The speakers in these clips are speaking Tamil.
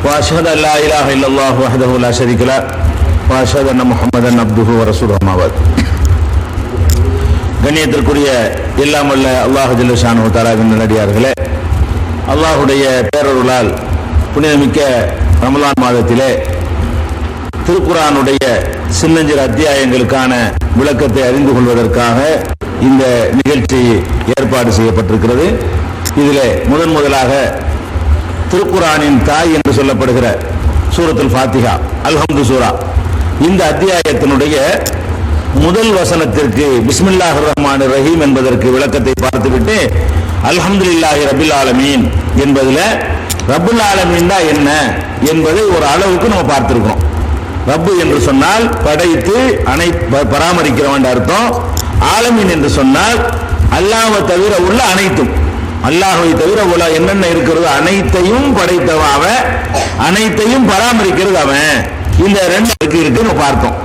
وأشهد أن لا إله إلا الله وحده لا شريك له وأشهد أن محمدا عبده ورسوله أما بعد. கண்ணியத்திற்குரிய எல்லாம் வல்ல அல்லாஹ் ஜல்ல ஷானஹு தஆலாவின் நல்லடியார்களே, அல்லாஹ்வுடைய பேரருளால் புனிதமிக்க ரமலான் மாதத்திலே திருக்குர்ஆனுடைய சின்னஞ்சிறு அத்தியாயங்களுக்கான விளக்கத்தை அறிந்து கொள்வதற்காக இந்த நிகழ்ச்சி ஏற்பாடு செய்யப்பட்டிருக்கிறது. இதிலே முதலாக திருக்குர்ஆனின் தாய் என்று சொல்லப்படுகிற சூரத்துல் ஃபாத்திஹா அல்ஹம்து சூரா, இந்த அத்தியாயத்தினுடைய முதல் வசனத்திற்கு பிஸ்மில்லாஹிர் ரஹ்மானிர் ரஹீம் என்பதற்கு விளக்கத்தை பார்த்துவிட்டு அல்ஹம்துலில்லாஹி ரப்பில் ஆலமீன் என்பதில் ரப்புல் ஆலமீன் தான் என்ன என்பதை ஒரு அளவுக்கு நம்ம பார்த்திருக்கோம். ரப்பு என்று சொன்னால் படைத்து பராமரிக்கிறவன் அர்த்தம். ஆலமீன் என்று சொன்னால் அல்லாஹ்வை தவிர உள்ள அனைத்தும், அல்லாஹ்வை தவிர உள்ள என்னென்ன இருக்கிறதோ அனைத்தையும் படைத்தவன் அவன், அனைத்தையும் பராமரிக்கிறது அவன். இந்த ரெண்டு இருக்கு நம்ம பார்த்தோம்.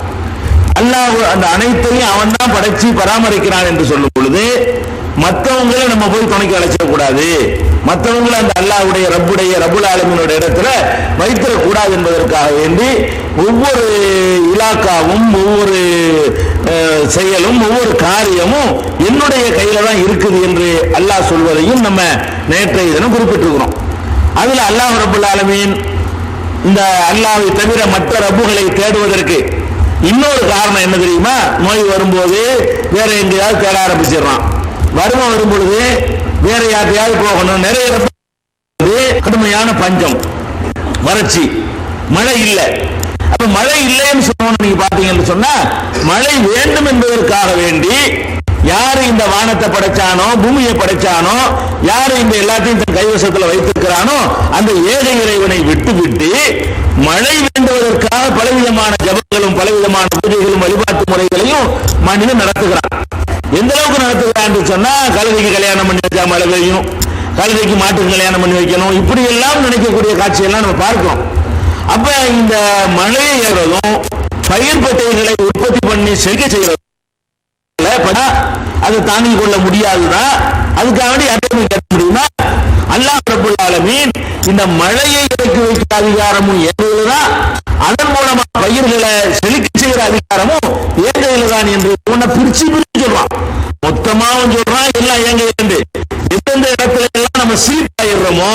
அல்லாஹ் அந்த அனைத்தையும் அவன் தான் படைச்சு பராமரிக்கிறான் என்று சொல்லும் பொழுது மற்றவங்களை நம்ம போய் துணைக்கு அழைச்சிட கூடாது, மற்றவங்களை அந்த அல்லாஹ்வுடைய ரப்புல் ஆலமீனுடைய இடத்துல வைத்திடக்கூடாது என்பதற்காக வேண்டி ஒவ்வொரு இலாக்காவும் ஒவ்வொரு செயலும் ஒவ்வொரு காரியமும் என்னுடைய கையில தான் இருக்குது என்று அல்லாஹ் சொல்வதையும் நம்ம நேற்றைய தினம் குறிப்பிட்டிருக்கிறோம். அதுல அல்லாஹ் ரப்புல் ஆலமீன் இந்த அல்லாஹ்வை தவிர மற்ற ரப்புகளை தேடுவதற்கு இன்னொரு காரணம் என்ன தெரியுமா? நோய் வரும்போது வேற எங்கேயாவது தேட ஆரம்பிச்சிடறான், வறுமை வரும் பொழுது வேற யார்ட்டையாவது போகணும். நிறைய கடுமையான பஞ்சம், வறட்சி, மழை இல்லை. அப்ப மழை இல்லைன்னு சொல்லணும். நீங்க பாத்தீங்கன்னு சொன்னா மழை வேண்டும் என்பதற்காக வேண்டி யாரு இந்த வானத்தை படைச்சானோ பூமியை படைச்சானோ யாரு இந்த எல்லாத்தையும் தன் கைவசத்துல வைத்திருக்கிறானோ அந்த ஏக இறைவனை விட்டு மழை வேண்டுவதற்காக பலவிதமான ஜபங்களும் பலவிதமான பூஜைகளும் வழிபாட்டு முறைகளையும் மனிதன் நடத்துகிறான். எந்த அளவுக்கு நடத்துகிறான் என்று சொன்னா கழுதைக்கு கல்யாணம் பண்ணி வச்சா மழை பெய்யும், கழுதைக்கு மாட்டுக்கு கல்யாணம் பண்ணி வைக்கணும், இப்படி எல்லாம் நினைக்கக்கூடிய காட்சியெல்லாம் நம்ம பார்க்கிறோம். அப்ப இந்த மழையை ஏறதும் பயிர் பட்டைகளை உற்பத்தி பண்ணி செய்கிறது அதை தாங்கிக் கொள்ள முடியாதுதான். அதுக்காக கேட்க முடியுமா? அல்லாஹ் ரப்புல் ஆலமீன் இந்த மழையை இறக்கி வைக்கிற அதிகாரமும் ஏகையில்தான், அதன் மூலமா பயிர்களை செழிக்க செய்கிற அதிகாரமும் ஏகையில்தான் என்று பிரிச்சு சொல்றான். மொத்தமாவும் சொல்றான் எல்லாம் ஏங்கையில். எந்தெந்த இடத்துல எல்லாம் நம்ம சீட்டாயிடுறோமோ,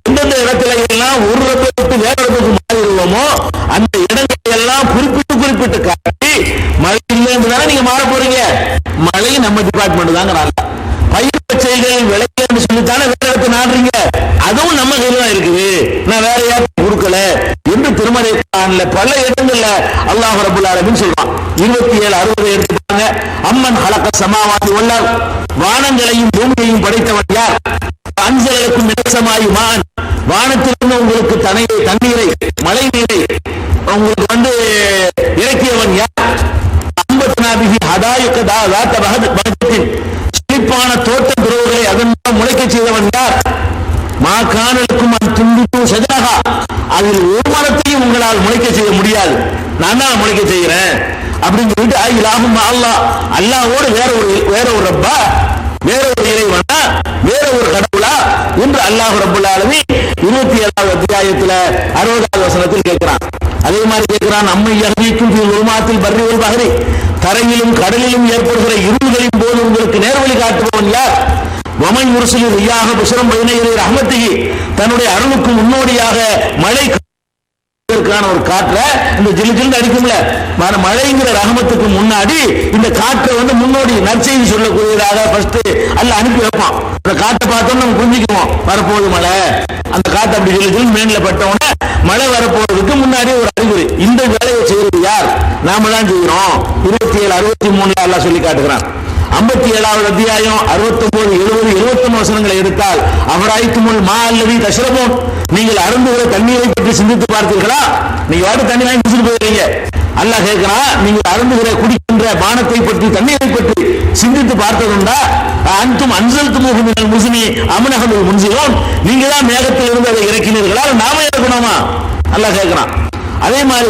எந்தெந்த இடத்துல எல்லாம் ஒரு இடத்தை விட்டு வேற இடத்துக்கு மாறிடுவோமோ அந்த இடங்களை எல்லாம் குறிப்பிட்டு காட்டி மழை இல்லைன்னு நீங்க மாற போறீங்க. மழை நம்ம டிபார்ட்மெண்ட் தாங்கிறாங்க. பயிர் பச்சைகள் விளையாட்டு சொல்லித்தானே வேற இடத்தை நாடுறீங்க, அதுவும் நம்ம கையில தான் இருக்குது, நான் வேற யாரும் கொடுக்கல என்று திருமறை பல இடங்கள்ல அல்லாஹ் ரப்புல் ஆலமீன் சொல்றான். 27:60 எடுத்துட்டாங்க. அம்மன் ஹலக சமாவாதி வல்லார், வானங்களையும் பூமியையும் படைத்தவன் யார்? அஞ்சலுக்கும் இடசமாயுமான், வானத்திலிருந்து உங்களுக்கு தண்ணீரை மழை நீரை உங்களுக்கு இறக்கியவன் யார்? செழிப்பான தோட்ட துறவுகளை அதன் மூலம் முளைக்க செய்தவன் யார்? மாகாணலுக்கும் சஜாகா, அதில் ஒரு மரத்தையும் உங்களால் முளைக்க செய்ய முடியாது, நான் தான் முளைக்க செய்கிறேன் அப்படின்னு சொல்லிட்டு அல்லாஹ்வோடு வேற ஒரு ரப்பா, வேற ஒரு இறைவனா, வேற ஒரு கடவுளா என்று அல்லாஹ் ரப்புல் ஆலமீன் 27வது அத்தியாயத்துல 60வது வசனத்தில் கேட்கிறான். அதே மாதிரி கேட்கிறான், நம்மை யஹ்தீக்கும் ஃபீ ஸுலுமாத்தில் பர்ரி வல் பஹ்ரி, தரையிலும் கடலிலும் ஏற்படுகிற இருள்களின் போது உங்களுக்கு நேர்வழி காட்டுபவன் யார்? வமன் யுர்சிலு ரியாஹ புஷ்ரம் பைன யதை ரஹ்மத்திஹி, தன்னுடைய அருளுக்கு முன்னோடியாக மழை ஒரு காற்ற இந்த ஜிலுஜில் அடிக்கும்ல, மழைங்கிற ரஹமத்துக்கு முன்னாடி இந்த காற்றை முன்னோடி நற்செய்தி சொல்லக்கூடியதாக ஃபர்ஸ்ட் அல்ல அனுப்பி வைப்பான். அந்த காற்றை பார்த்தோம்னா நம்ம புரிஞ்சுக்குவோம் வரப்போகுது மழை. அந்த காற்று அப்படி ஜிலுஜில் மேன்ல பட்டவுடனே மழை வரப்போறதுக்கு முன்னாடி ஒரு அறிகுறி. இந்த வேலையை செய்வது யார்? நாம தான் செய்கிறோம். 27:63 அல்லாஹ் சொல்லி காட்டுகிறான். 57வது அத்தியாயம் 69, 70, 71 வசனங்களை எடுத்தால் அவராய்த்துமுல் மா அல்லதி தஷ்ரபூன், நீங்கள் அருந்துகிற தண்ணீரை பற்றி சிந்தித்து பார்த்தீர்களா? நீங்க வாட்டு தண்ணி வாங்கி குடிச்சிட்டு போயிருக்கீங்க, அல்லாஹ் கேட்கிறான், நீங்கள் அருந்துகிற குடிக்கின்ற பானத்தை பற்றி தண்ணீரை பற்றி சிந்தித்து பார்த்ததுண்டா? அன்தும் அன்சல்துமூஹு மினல் முஸ்னி அம்னஹுல் முன்சிலூன், நீங்க தான் மேகத்தில் இருந்து அதை இறக்கினீர்களா, நாம இறக்கணுமா? அல்லாஹ் கேட்கிறான். அதே மாதிரி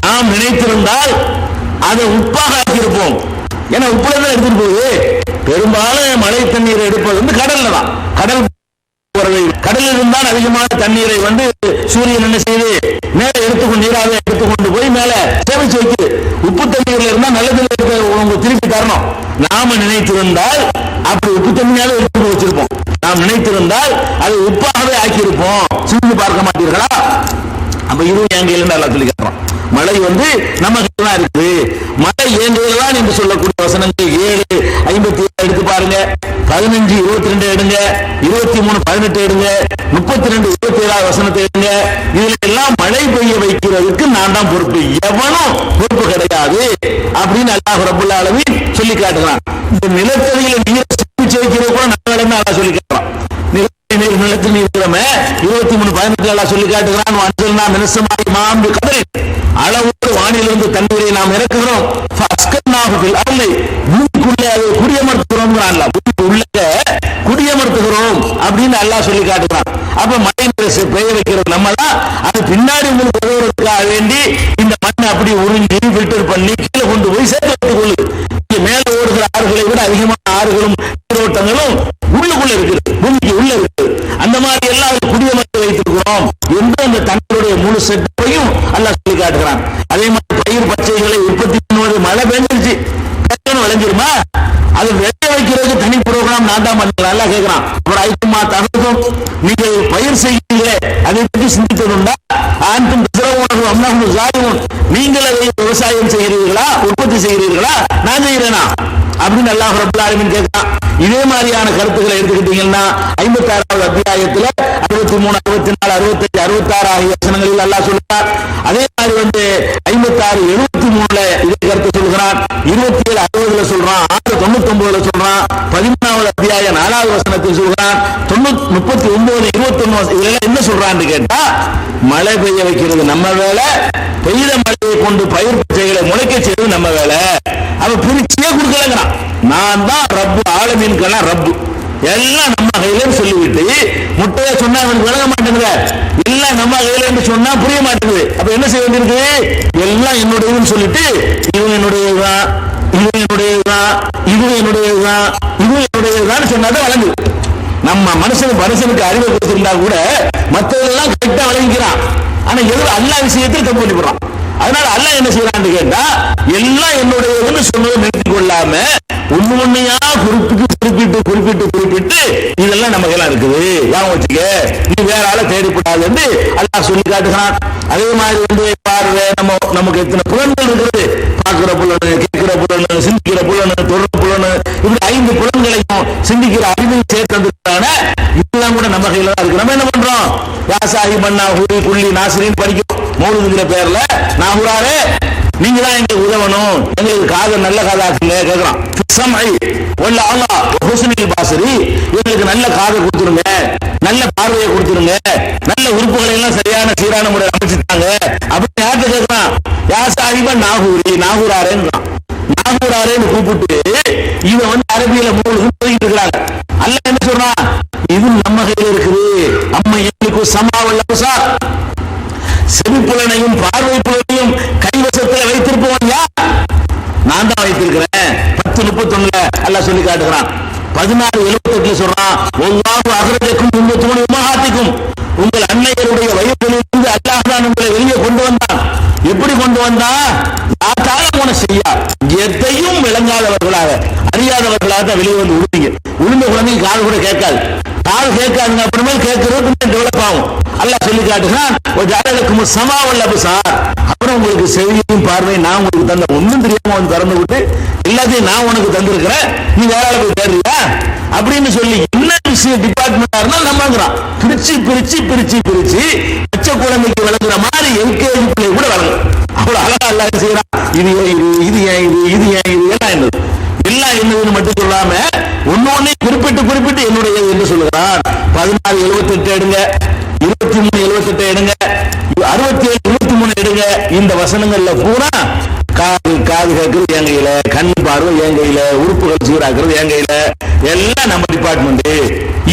நாம் நினைத்திருந்தால் அதை உப்பாக ஆக்கியிருப்போம். ஏன்னா உப்புல தான் எடுத்துட்டு போகுது. பெரும்பாலும் மழை தண்ணீரை எடுப்பது கடல்ல தான். கடல் கடலில் இருந்தால் அதிகமான தண்ணீரை வந்து சூரியன் என்ன செய்யுது, மேலே நீராக எடுத்துக்கொண்டு போய் மேலே சேமிச்சு வைக்குது. உப்பு தண்ணீர்ல இருந்தா நல்ல உங்களுக்கு திருப்பி தரணும். நாம நினைத்திருந்தால் அப்படி உப்பு தண்ணியாவே எடுத்து வச்சிருப்போம். நாம் நினைத்திருந்தால் அதை உப்பாகவே ஆக்கியிருப்போம். சிந்து பார்க்க மாட்டீர்களா? அப்ப இதுவும் என் கையில நல்லா சொல்லி காட்டுறோம். மழை வந்து நம்ம கையில தான் இருக்குது. மழை என் கையில தான் என்று சொல்லக்கூடிய வசனங்கள் 7:57 எடுத்து பாருங்க, 15:22 எடுங்க, 23:18 எடுங்க, 32:27 வசனத்தை எடுங்க. இதுல எல்லாம் மழை பெய்ய வைக்கிறதுக்கு நான் தான் பொறுப்பு, எவனும் பொறுப்பு கிடையாது அப்படின்னு அல்லாஹ் ரப்பல் ஆலமீன் சொல்லி காட்டுறான். இந்த நிலத்தடியில நீரை சேமிச்சு வைக்கிறது கூட நம்ம வேலைன்னு அல்லாஹ் சொல்லி காட்டுறான். நிலத்தில் நீர் 23:18 சொல்லி காட்டுகிறான். அளவோடு வானிலிருந்து தண்ணீரை நாம் இறக்குகிறோம், பூமிக்குள்ளே அதை குடியமர்த்துகிறோம், குடியமர்த்துகிறோம் அப்படின்னு அல்லாஹ் சொல்லி காட்டுகிறான். அப்ப மழை பெய்ய வைக்கிறது நம்ம தான். அது பின்னாடி உங்களுக்கு உதவுறதுக்காக வேண்டி இந்த மண்ணை அப்படி உறிஞ்சி ஃபில்டர் பண்ணி கீழே கொண்டு போய் சேர்த்து வைத்துக் கொள்ளுது. மேல ஓடுகிற ஆறுகளை விட அதிகமான ஆறுகளும் நீரோட்டங்களும் உள்ளுக்குள்ள இருக்குது, பூமிக்கு உள்ள இருக்குது. அந்த மாதிரி எல்லாம் குடியமர்த்தி வைத்திருக்கிறோம் என்று அந்த தண்ணீருடைய முழு செட்டையும் அல்லாஹ் சொல்லி காட்டுகிறான். அதே மாதிரி பயிர் பச்சைகளை உற்பத்தி பண்ணுவது, மழை பெஞ்சிருச்சு விளைஞ்சிருமா, அது விளைய வைக்கிறதுக்கு தனி புரோகிராம் நான் தான் பண்ணலாம் எல்லாம் கேட்கிறான். ஒரு ஐக்கியமா தகவலும் நீங்கள் பயிர் செய்கிறீங்களே அதை பற்றி சிந்தித்ததுண்டா? ஆண்டும் நீங்கள் அதை விவசாயம் செய்கிறீர்களா, உற்பத்தி செய்கிறீர்களா, நான் செய்கிறேனா அப்படின்னு அல்லாஹ் ரப்பல் ஆலமீன் கேட்கிறான். இதே மாதிரியான கருத்துக்களை எடுத்துக்கிட்டீங்கன்னா 56வது அத்தியாயத்தில் 63, 64, 65, 66 ஆகிய வசனங்களில் அல்லாஹ் சொல்கிறார். அதே மாதிரி வந்து 56, 73 இதே கருத்து சொல்கிறான். 27, 60 சொல்றான். 6, 99 சொல்றான். 13வது அத்தியாயம் 4வது வசனத்தில் சொல்கிறான். 39, 21 இதெல்லாம் என்ன சொல்றான்னு கேட்டா, மழை பெய்ய வைக்கிறது நம்ம வேலை, பெய்த மழையை கொண்டு பயிர் பச்சைகளை முளைக்க செய்வது நம்ம வேலை. அவ பிரிச்சியே கொடுக்கலங்கிறான். நான் தான் ரப்பு, ஆலமீன்கெல்லாம் ரப்பு, எல்லாம் நம்ம கையில சொல்லிவிட்டு முட்டையை சொன்னா அவனுக்கு விளங்க மாட்டேங்குது, எல்லாம் நம்ம கையில சொன்னா புரிய மாட்டேங்குது. அப்ப என்ன செய்ய வேண்டியிருக்கு? எல்லாம் என்னுடையதுன்னு சொல்லிட்டு இவன் என்னுடையதுதான், இவன் என்னுடையதுதான், இதுவும் என்னுடையதுதான், இதுவும் என்னுடையதுதான் சொன்னாதான் வழங்கு. நம்ம மனுஷனுக்கு அறிவை கொடுத்திருந்தா கூட மற்றவெல்லாம் கரெக்டா வழங்கிக்கிறான். ஆனா எதுவும் அல்லாஹ் விஷயத்தில் தப்பு பண்ணி போடுறான். அதனால அல்லாஹ் என்ன செய்யறான்னு கேட்டா, எல்லாம் என்னுடையதுன்னு சொன்னதை நிறுத்திக் கொள்ளாம ஒண்ணு ஒண்ணையா குறிப்பிட்டு இதெல்லாம் நம்ம கையில இருக்குது, வச்சுக்க, நீ வேற ஆளை தேடிப்படாது என்று அல்லாஹ் சொல்லி காட்டுகிறான். அதே மாதிரி வந்து பார்வை, நமக்கு எத்தனை புலன்கள் இருக்குது, பார்க்கிற புலனு, கேட்கிற புலனு, சிந்திக்கிற புலனு, தொடர் புலனு, இப்படி 5 புலன்களையும் சிந்திக்கிற அறிவையும் சேர்த்ததுக்கான இதெல்லாம் கூட நம்ம கையில தான் இருக்கு. நம்ம என்ன பண்றோம்? யாசாஹி மன்னா ஹூரி குள்ளி நாசிரின் படிக்கும் மௌலூதுங்கிற பேர்ல, நாகூராரே நீங்க தான் எங்களுக்கு உதவணும், எங்களுக்கு காதை நல்ல காதாக்குங்க கேட்கிறான். எங்களுக்கு நல்ல காதை கொடுத்துருங்க, நல்ல பார்வையை கொடுத்துருங்க, நல்ல உறுப்புகளை எல்லாம் சரியான சீரான முறையில் அமைச்சுட்டாங்க அப்படின்னு யார்கிட்ட கேட்கிறான்? யாசாஹிபன் நாகூராரேன்னு கூப்பிட்டு இவன் வந்து அரபியில போயிட்டு இருக்கிறாங்க. அல்லாஹ் என்ன சொல்றான்? இது நம்ம கையில இருக்குது. அம்மா எங்களுக்கு சமாவல்ல செவிப்புலனையும் பார்வை புலனையும் கைவசத்தில் வைத்திருப்பவன் யார்? நான் தான் வைத்திருக்கிறேன். 10:31 அல்லாஹ் சொல்லி காட்டுகிறான். 16:78 சொல்றான், ஒல்லாஹு அஹ்ரஜக்கும் மின் புத்தூனி உம்மஹாத்திக்கும், உங்கள் அன்னையருடைய வயிற்றிலிருந்து அல்லாஹ் தான் உங்களை வெளியே கொண்டு வந்தான். எப்படி கொண்டு வந்தான்? செய்யா எதையும் விளங்காதவர்களாக, அறியாதவர்களாக தான் வெளியே வந்து உழுந்தீங்க. உளுந்த குழந்தை காது கூட கேட்காது, காது கேட்காதுங்க, அப்புறமே கேட்கறது டெவலப் ஆகும். அல்லாஹ் சொல்லி காட்டுகிறான், அப்புறம் உங்களுக்கு செவியும் பார்வையும் நான் உங்களுக்கு தந்த, ஒன்னும் தெரியாம வந்து திறந்து விட்டு எல்லாத்தையும் நான் உனக்கு தந்திருக்கிறேன், நீ வேற போய் தேடுறியா அப்படின்னு சொல்லி என்ன விஷயம் டிபார்ட்மெண்டா இருந்தாலும் நம்மங்கிறான். பிரிச்சு பச்சை குழந்தைக்கு விளங்குற மாதிரி எல்கேஜி பிள்ளை கூட வழங்கும். அவ்வளவு அழகா எல்லாம் செய்யறான். இது எல்லாம் என்னது, எல்லாம் என்னதுன்னு மட்டும் சொல்லாம ஒன்னொன்னே குறிப்பிட்டு என்னுடைய என்று சொல்லுகிறான். 16:78 எடுங்க, 23:78 எடுங்க, 67:23 எடுங்க. இந்த வசனங்கள்ல பூரா காது கேட்கறது என் கையில, கண் பார்வை என் கையில, உறுப்புகள் சீராக்குறது என் கையில, எல்லாம் நம்ம டிபார்ட்மெண்ட்.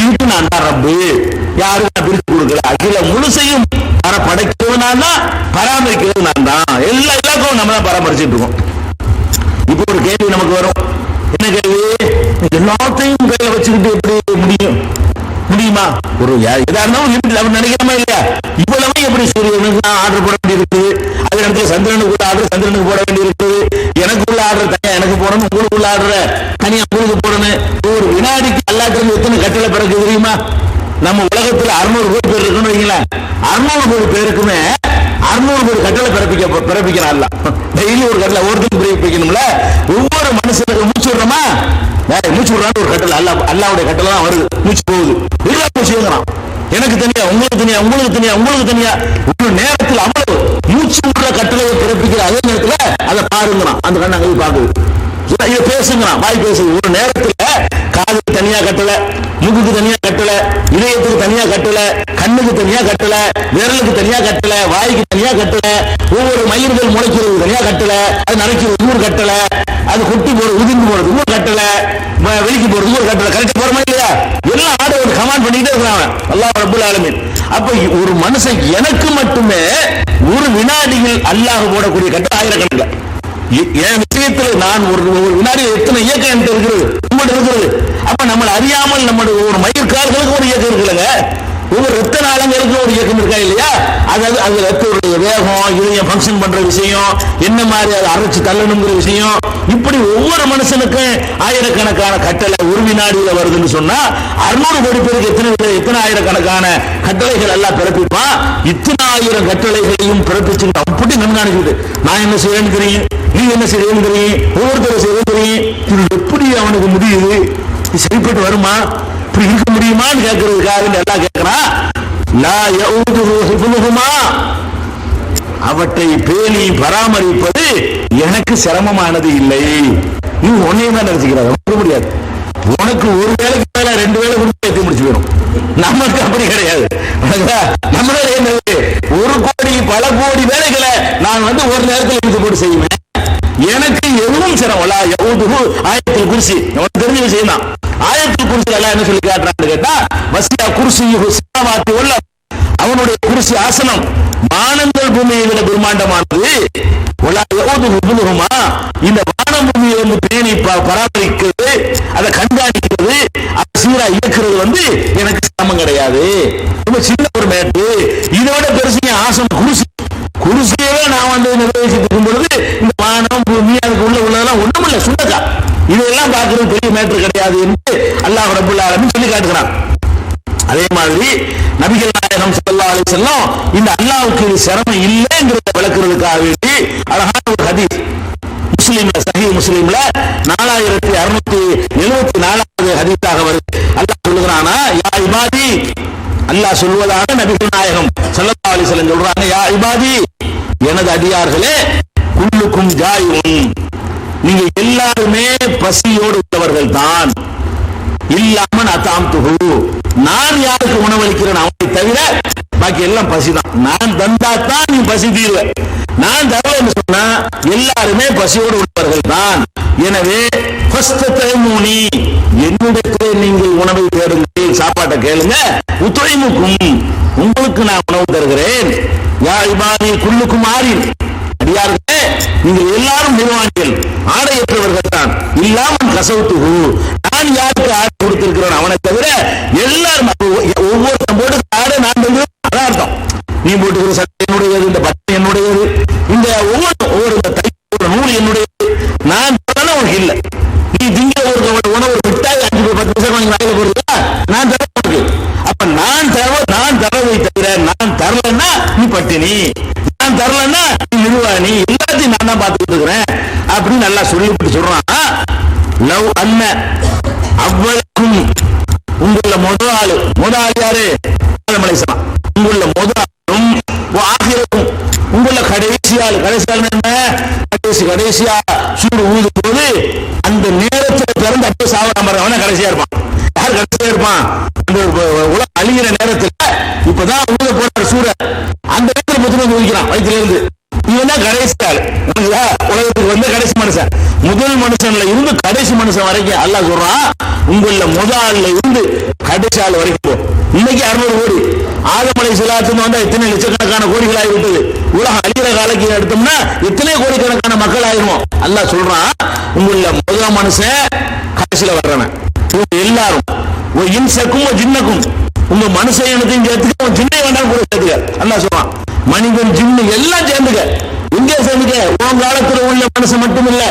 இதுக்கு நான் தான் ரப்பு, யாரும் நான் பிரித்து கொடுக்கல. அகில முழுசையும் படைக்கிறது நான் தான், பராமரிக்கிறது நான் தான். எல்லா இலக்கும் நம்ம தான் பராமரிச்சுட்டு இருக்கோம். இப்போ ஒரு கேள்வி நமக்கு வரும். என்ன கேள்வி? எல்லாத்தையும் கையில வச்சுக்கிட்டு எப்படி முடியும்? முடியுமா? ஒரு எதா இருந்தாலும் லிமிட் அவர் நினைக்கிறோமா இல்லையா? இவ்வளவு எப்படி சூரியனுக்கு ஆர்டர் போட வேண்டி இருக்குது, அதே இடத்துல சந்திரனுக்கு ஆர்டர் சந்திரனுக்கு போட வேண்டி இருக்குது, எனக்கு உள்ள ஆர்டர் தனியா எனக்கு போடணும், உங்களுக்கு உள்ள ஆர்டர் தனியா உங்களுக்கு போடணும். ஒரு வினாடிக்கு அல்லாஹ்விடமிருந்து எத்தனை கட்டளை பிறகு தெரியுமா? நம்ம உலகத்துல 600 கோடி பேர் இருக்குன்னு வைங்களேன், 600 கோடி பேருக்குமே 600 கோடி கட்டளை பிறப்பிக்கிறான் அல்லாஹ். டெய்லி ஒரு கட்டளை ஒருத்தருக்கு பிறப்பிக்கணும்ல. ஒவ்வொரு மனுஷனுக்கு மூச்சு விடுறோமா, மூச்சு விடுறான்னு ஒரு கட்டளை அல்லாஹ்வுடைய கட்டளை தான் வருது. மூச்சு போகுது, எல்லாம் மூச்சு எழுதுறான். எனக்கு தனியா, உங்களுக்கு தனியா, உங்களுக்கு தனியா, உங்களுக்கு தனியா. ஒரு நேரத்தில் அவ்வளவு மூச்சு விடுற கட்டளையை பிறப்பிக்கிற அதே நேரத்துல அதை பாருங்கிறான். அந்த கண்ணை அங்கே பாக்குது, இதை பேசுங்கிறான், வாய் பேசுது. ஒரு நேரத்துல காதுக்கு தனியா கட்டளை, மூக்குக்கு தனியா கட்டளை, இதயத்துக்கு தனியா கட்டளை, கண்ணுக்கு தனியா கட்டளை, விரலுக்கு தனியா கட்டளை, வாய்க்கு தனியா கட்டளை, ஒவ்வொரு மயிர்கள் முளைக்கிறது தனியா கட்டளை, அது நரைக்கிறது ஒரு கட்டளை, அது கொட்டி போறது உதிர்ந்து போறது ஒரு கட்டளை, வெளிக்கு போறது ஒரு கட்டளை. கரெக்டா போறமா இல்லையா? எல்லாம் ஆர்டர் கமாண்ட் பண்ணிட்டே இருக்கிறாங்க அல்லாஹ் ரப்பல் ஆலமீன். அப்ப ஒரு மனுஷன் எனக்கு மட்டுமே ஒரு வினாடியில் அல்லாஹ் போடக்கூடிய கட்டளை ஆயிரக்கணக்கில். என் விஷயத்துல நான் ஒரு வினாடி எத்தனை இயக்கம் எனக்கு இருக்கிறது, உங்கள்கிட்ட இருக்கிறது. அப்ப நம்மளை அறியாமல் நம்முடைய ஒரு மயிர்கால்களுக்கு ஒரு இயக்கம் இருக்குல்லங்க, ஒவ்வொரு ரத்த நாளங்களுக்கு ஒரு இயக்கம் இருக்கா இல்லையா? அதாவது அது ரத்தோடைய வேகம், இதயம் ஃபங்க்ஷன் பண்ற விஷயம், என்ன மாதிரி அதை அரைச்சு தள்ளணுங்கிற விஷயம், இப்படி ஒவ்வொரு மனுஷனுக்கும் ஆயிரக்கணக்கான கட்டளை ஒரு வினாடியில வருதுன்னு சொன்னா 600 கோடி பேருக்கு எத்தனை ஆயிரக்கணக்கான கட்டளைகள் எல்லாம் பிறப்பிப்பான். இத்தனை ஆயிரம் கட்டளைகளையும் பிறப்பிச்சு அப்படி கண்காணிச்சுட்டு நான் என்ன செய்யறேன்னு தெரியும், நீ என்ன செய்யறேன்னு தெரியும், ஒவ்வொருத்தரும் செய்யறது தெரியும். இது எப்படி அவனுக்கு முடியுது, இது சரிப்பட்டு வருமா, இப்படி இருக்க முடியுமான்னு கேட்கறதுக்காக எல்லாம் கேட்கிறான். லா யஊதுஹு ஹிஃபுலுஹுமா, அவற்றை பேணி பராமரிப்பது எனக்கு சிரமமானது இல்லை. நீ ஒன்னையும் தான் நினைச்சுக்கிறாங்க முடியாது. உனக்கு ஒரு வேலைக்கு மேல 2 வேலை கொடுத்து ஏற்றி முடிச்சு போயிடும். நமக்கு அப்படி கிடையாது. நம்மளே என்னது, ஒரு கோடி பல கோடி வேலைகளை நான் ஒரு நேரத்தில் எடுத்து போட்டு செய்வேன். எனக்கு எதுவும் சிரமம். ஆயத்தில் குர்சி உனக்கு தெரிஞ்ச விஷயம் தான். ஆயத்தில் குர்சி எல்லாம் என்ன சொல்லி காட்டுறான்னு கேட்டா, வசியா குர்சி சமாவாத்தி உள்ள அவனுடைய குர்சி ஆசனம் வானங்கள் பூமியை விட பிரம்மாண்டமானது. இந்த வானம் பூமியை பேணி பராமரிக்கிறது, அதை கண்காணிக்கிறது, அதை சீரா இயக்குறது எனக்கு சிரமம் கிடையாது. ரொம்ப சின்ன ஒரு மேட்டு, இதோட பெருசு ஆசனம் குருசி. குருசியவே நான் நிர்வகிச்சுட்டு இருக்கும் பொழுது இந்த வானம் பூமி அதுக்கு உள்ளதெல்லாம் ஒண்ணுமில்ல, சுண்டக்கா. இதெல்லாம் பார்க்கறது பெரிய மேட்டர் கிடையாது என்று அல்லாஹ் ரப்பல் ஆலமீன் சொல்லி காட்டுகிறான். அதே மாதிரி நபிகள் நாயகம் ஸல்லல்லாஹு அலைஹி வஸல்லம் இந்த அல்லாஹ்வுக்கு இது சிரமம் இல்லைங்கிறத விளக்குறதுக்காக வேண்டி அழகான ஒரு ஹதீஸ் முஸ்லிம்ல, சஹீஹ் முஸ்லிம்ல 4674வது ஹதீஸாக வருது. அல்லாஹ் சொல்லுகிறானா, யா இபாதி, அல்லாஹ் சொல்வதாக நபிகள் நாயகம் ஸல்லல்லாஹு அலைஹி வஸல்லம் சொல்றாங்க, யா இபாதி, எனது அடியார்களே, குல்லுக்கும் ஜாயிஉன், நீங்க எல்லாருமே பசியோடு உள்ளவர்கள் தான். இல்லாமன் அதாம்துஹு, நான் யாருக்கு உணவளிக்கிறேன் அவனை தவிர பாக்கி எல்லாம் பசிதான். நான் தந்தாத்தான் நீ பசி தீர்வ, நான் தரலன்னு சொன்னா எல்லாருமே பசியோடு உள்ளவர்கள் தான். எனவே என்னிடத்திலே நீங்கள் உணவை தேடுங்கள், சாப்பாட்டை கேளுங்க. உத்வைமுக்கும், உங்களுக்கு நான் உணவு தருகிறேன். யா இபாதி குல்லுக்கும் ஆரின், அடியார்களே நீங்கள் எல்லாரும் நிர்வாகிகள், ஆடையற்றவர்கள் தான். இல்லாமல் கசவுத்துகு, நான் யாருக்கு ஆடை கொடுத்திருக்கிறேன் அவனை தவிர எல்லாரும். ஒவ்வொருத்தரும் போட்டு ஆடை நான் அதான் அர்த்தம். நீ போட்டுக்கிற சட்டை என்னுடையது, இந்த பட்டை என்னுடையது, இந்த ஒவ்வொரு நூல் என்னுடையது. நான் தரல உனக்கு இல்லை. நீ திங்க ஒரு உணவு விட்டாய் 5-10 பைசா வாங்கி வாயில போடுறா, நான் தர உனக்கு. அப்ப நான் தரவை தவிர நான் தரலன்னா நீ பட்டினி, நான் தரலன்னா நீ நிர்வாணி, எல்லாத்தையும் நான் தான் பார்த்துக்கிட்டு இருக்கிறேன் அப்படின்னு நல்லா சொல்லிவிட்டு சொல்றான். லவ் அன்ன அவ்வளவுக்கும் உங்கள முதல் யாரு, ஆதம் அலைஹிஸ்ஸலாம். உங்கள முதலும் ஆகிரக்கும், உங்கள கடைசியா என்ன, கடைசியா சூடு ஊது போது அந்த நேரத்தில் பிறந்து அப்போ சாவரம் கடைசியா இருப்பான். யார் கடைசியா இருப்பான்? உலகம் அழிகிற நேரத்தில் இப்பதான் ஊத போற சூட அந்த நேரத்தில் முத்துமதி ஊதிக்கிறான் வயிற்றுல இருந்து. இவன் தான் கடைசி ஆள். உலகத்துக்கு கடைசி மனுஷன். முதல் மனுஷன்ல இருந்து கடைசி மனுஷன் வரைக்கும் அல்லாஹ் சொல்றான், உங்கள முதல்ல இருந்து கடைசி ஆள் வரைக்கும். இன்னைக்கு 600 கோடி, ஆதம் அலைஹிஸ்ஸலாத்துக்கு வந்தா எத்தனை லட்சக்கணக்கான கோடிகள் ஆகிவிட்டது. உலகம் அழிகிற காலக்கு எடுத்தோம்னா எத்தனை கோடிக்கணக்கான மக்கள் ஆயிருமோ. அல்லாஹ் சொல்றான், உங்கள முதல் மனுஷன் கடைசியில வர்றவன் எல்லாரும் இன்சக்கும் ஜின்னக்கும், உங்க மனுஷ இனத்தையும் சேர்த்துக்க, ஜின்னை வேண்டாம் கூட சேர்த்துக்க. அல்லாஹ் சொல்றான் மனிதன் ஜின்னு எல்லாம் சேர்ந்துக்க. எங்கே சேர்ந்துக்க? உன் காலத்துல உள்ள மனுஷன் மட்டும் இல்ல,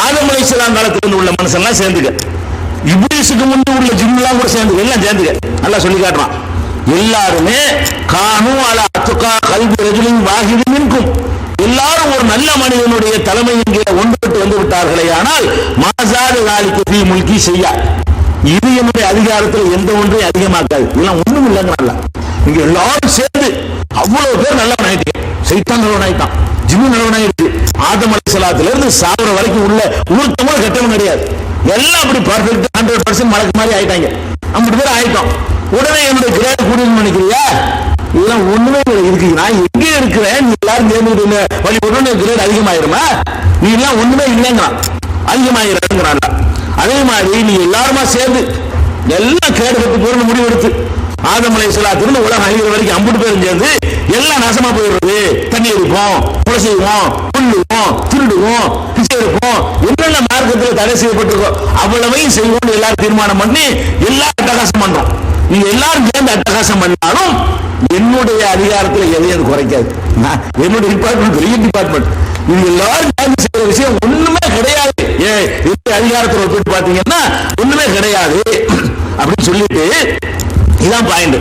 ஆதம் அலைஹிஸ்ஸலாம் காலத்துல உள்ள மனுஷன் எல்லாம் சேர்ந்துக்க. இப்லீஸுக்கு முன்பு உள்ள ஜின்னெல்லாம் கூட சேர்ந்துக்க, எல்லாம் சேர்ந்துக்க. அல்லாஹ் சொல்லி காட்டுறான் எல்லாருமே கானு அலா அத்துகா கல்பி ரஜுலின் வாஹிதின் மின்கும், எல்லாரும் ஒரு நல்ல மனிதனுடைய தலைமையின் கீழே ஒன்றுபட்டு வந்து விட்டார்களே, ஆனால் மாசாத காலிக்கு ஃபீ முல்கி செய்யா, இது என்னுடைய அதிகாரத்தில் எந்த ஒன்றையும் அதிகமாக்காது. இதெல்லாம் ஒண்ணும் இல்லைங்கிறான்ல. நீங்க எல்லாரும் சேர்ந்து அவ்வளவு பேர் நல்லவன் ஆயிட்டீங்க. சைத்தான் நல்லவன் ஆயிட்டான், ஜின்னு நல்லவன் ஆயிடுச்சு. ஆதம் அலைஹிஸ்ஸலாத்துல இருந்து சாகுற வரைக்கும் உள்ள ஒருத்தமும் கெட்டவன் கிடையாது. எல்லாம் அப்படி பர்ஃபெக்ட் 100% மலக்கு மாதிரி ஆயிட்டாங்க. 50 பேர் ஆயிட்டோம். உடனே என்னுடைய கிரேட் கூடியன்னு நினைக்கிறியா? இதெல்லாம் ஒண்ணுமே இருக்கு. நான் எங்கே இருக்கிறேன், நீ எல்லாரும் சேர்ந்து வழி போட்டு கிரேட் அதிகமாயிருமா? நீ எல்லாம் ஒண்ணுமே இல்லைங்கிறான், அதிகமாயிருங்கிறான். அதே மாதிரி நீ எல்லாருமா சேர்ந்து எல்லாம் கேடு கட்டு போறன்னு முடிவெடுத்து ஆதம் அலைஹிஸ்ஸலாத்திலிருந்து உலகம் அழிகிற வரைக்கும் 50 பேரும் சேர்ந்து எல்லாம் நாசமா போயிடுறது. தண்ணி அடிப்போம், கொலை செய்வோம், கொல்லுவோம், திருடுவோம், பிச்சை எடுப்போம், என்னென்ன மார்க்கத்தில் தடை செய்யப்பட்டிருக்கோம் அவ்வளவையும் செய்வோம் எல்லாரும் தீர்மானம் பண்ணி எல்லாரும் அட்டகாசம் பண்றோம். நீங்க எல்லாரும் சேர்ந்து அட்டகாசம் பண்ணாலும் என்னுடைய அதிகாரத்தில் எதையும் குறைக்காது. என்னுடைய டிபார்ட்மெண்ட் பெரிய டிபார்ட்மெண்ட். இது எல்லாரும் சேர்ந்து செய்யற விஷயம் ஒண்ணுமே கிடையாது. அதிகாரத்தில் போயிட்டு பாத்தீங்கன்னா ஒண்ணுமே கிடையாது அப்படின்னு சொல்லிட்டு, இதான் பாயிண்ட்.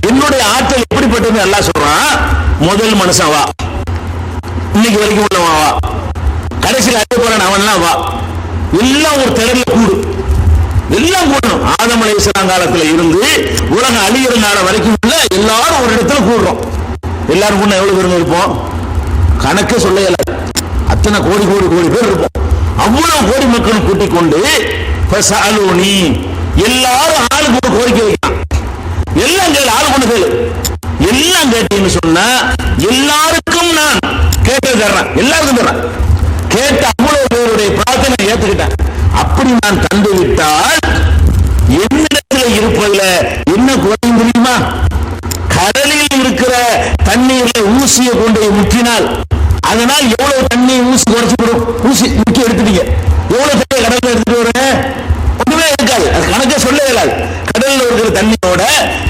என்னுடைய ஆற்றல் எப்படிப்பட்டது எல்லாம் சொல்றான். முதல் மனுஷன் வா, இன்னைக்கு வரைக்கும் உள்ளவன் வா, கடைசியில் அறிய போறான் அவன்லாம் வா, எல்லாம் ஒரு திடல்ல கூடு, எல்லாம் கூடணும். ஆதம் அலைஹிஸ்ஸலாம் காலத்துல இருந்து உலகம் அழிகிற நாள் வரைக்கும் உள்ள எல்லாரும் ஒரு இடத்துல கூடுறோம். எல்லாரும் கூட எவ்வளவு பேர் இருப்போம்? கணக்கே சொல்ல இயலாது. அத்தனை கோடி கோடி கோடி பேர் இருப்போம். அவ்வளவு கோடி மக்களும் கூட்டிக் கொண்டு எல்லாரும் ஆளுக்கு ஒரு கோரிக்கை வைக்கலாம். எல்லாம் கேளு, ஆளு கொண்டு கேளு. எல்லாம் கேட்டீங்கன்னு சொன்னா எல்லாருக்கும் நான் கேட்டது தர்றேன், எல்லாருக்கும் தர்றேன். கேட்ட அவ்வளவு பேருடைய பிரார்த்தனை ஏத்துக்கிட்டேன். அப்படி நான் தந்து விட்டால் என்னிடத்தில் இருப்பதுல என்ன குறையும் தெரியுமா? கடலில் இருக்கிற தண்ணீர்ல ஊசியை கொண்டு முக்கினால் அதனால் எவ்வளவு தண்ணி ஊசி குறைச்சுடும். ஊசி முக்கிய எடுத்துட்டீங்க, எவ்வளவு தண்ணி கடல்ல எடுத்துட்டு வர ஒண்ணுமே இருக்காது. அது கணக்கே சொல்ல இயலாது. கடல்ல இருக்கிற தண்ணியோட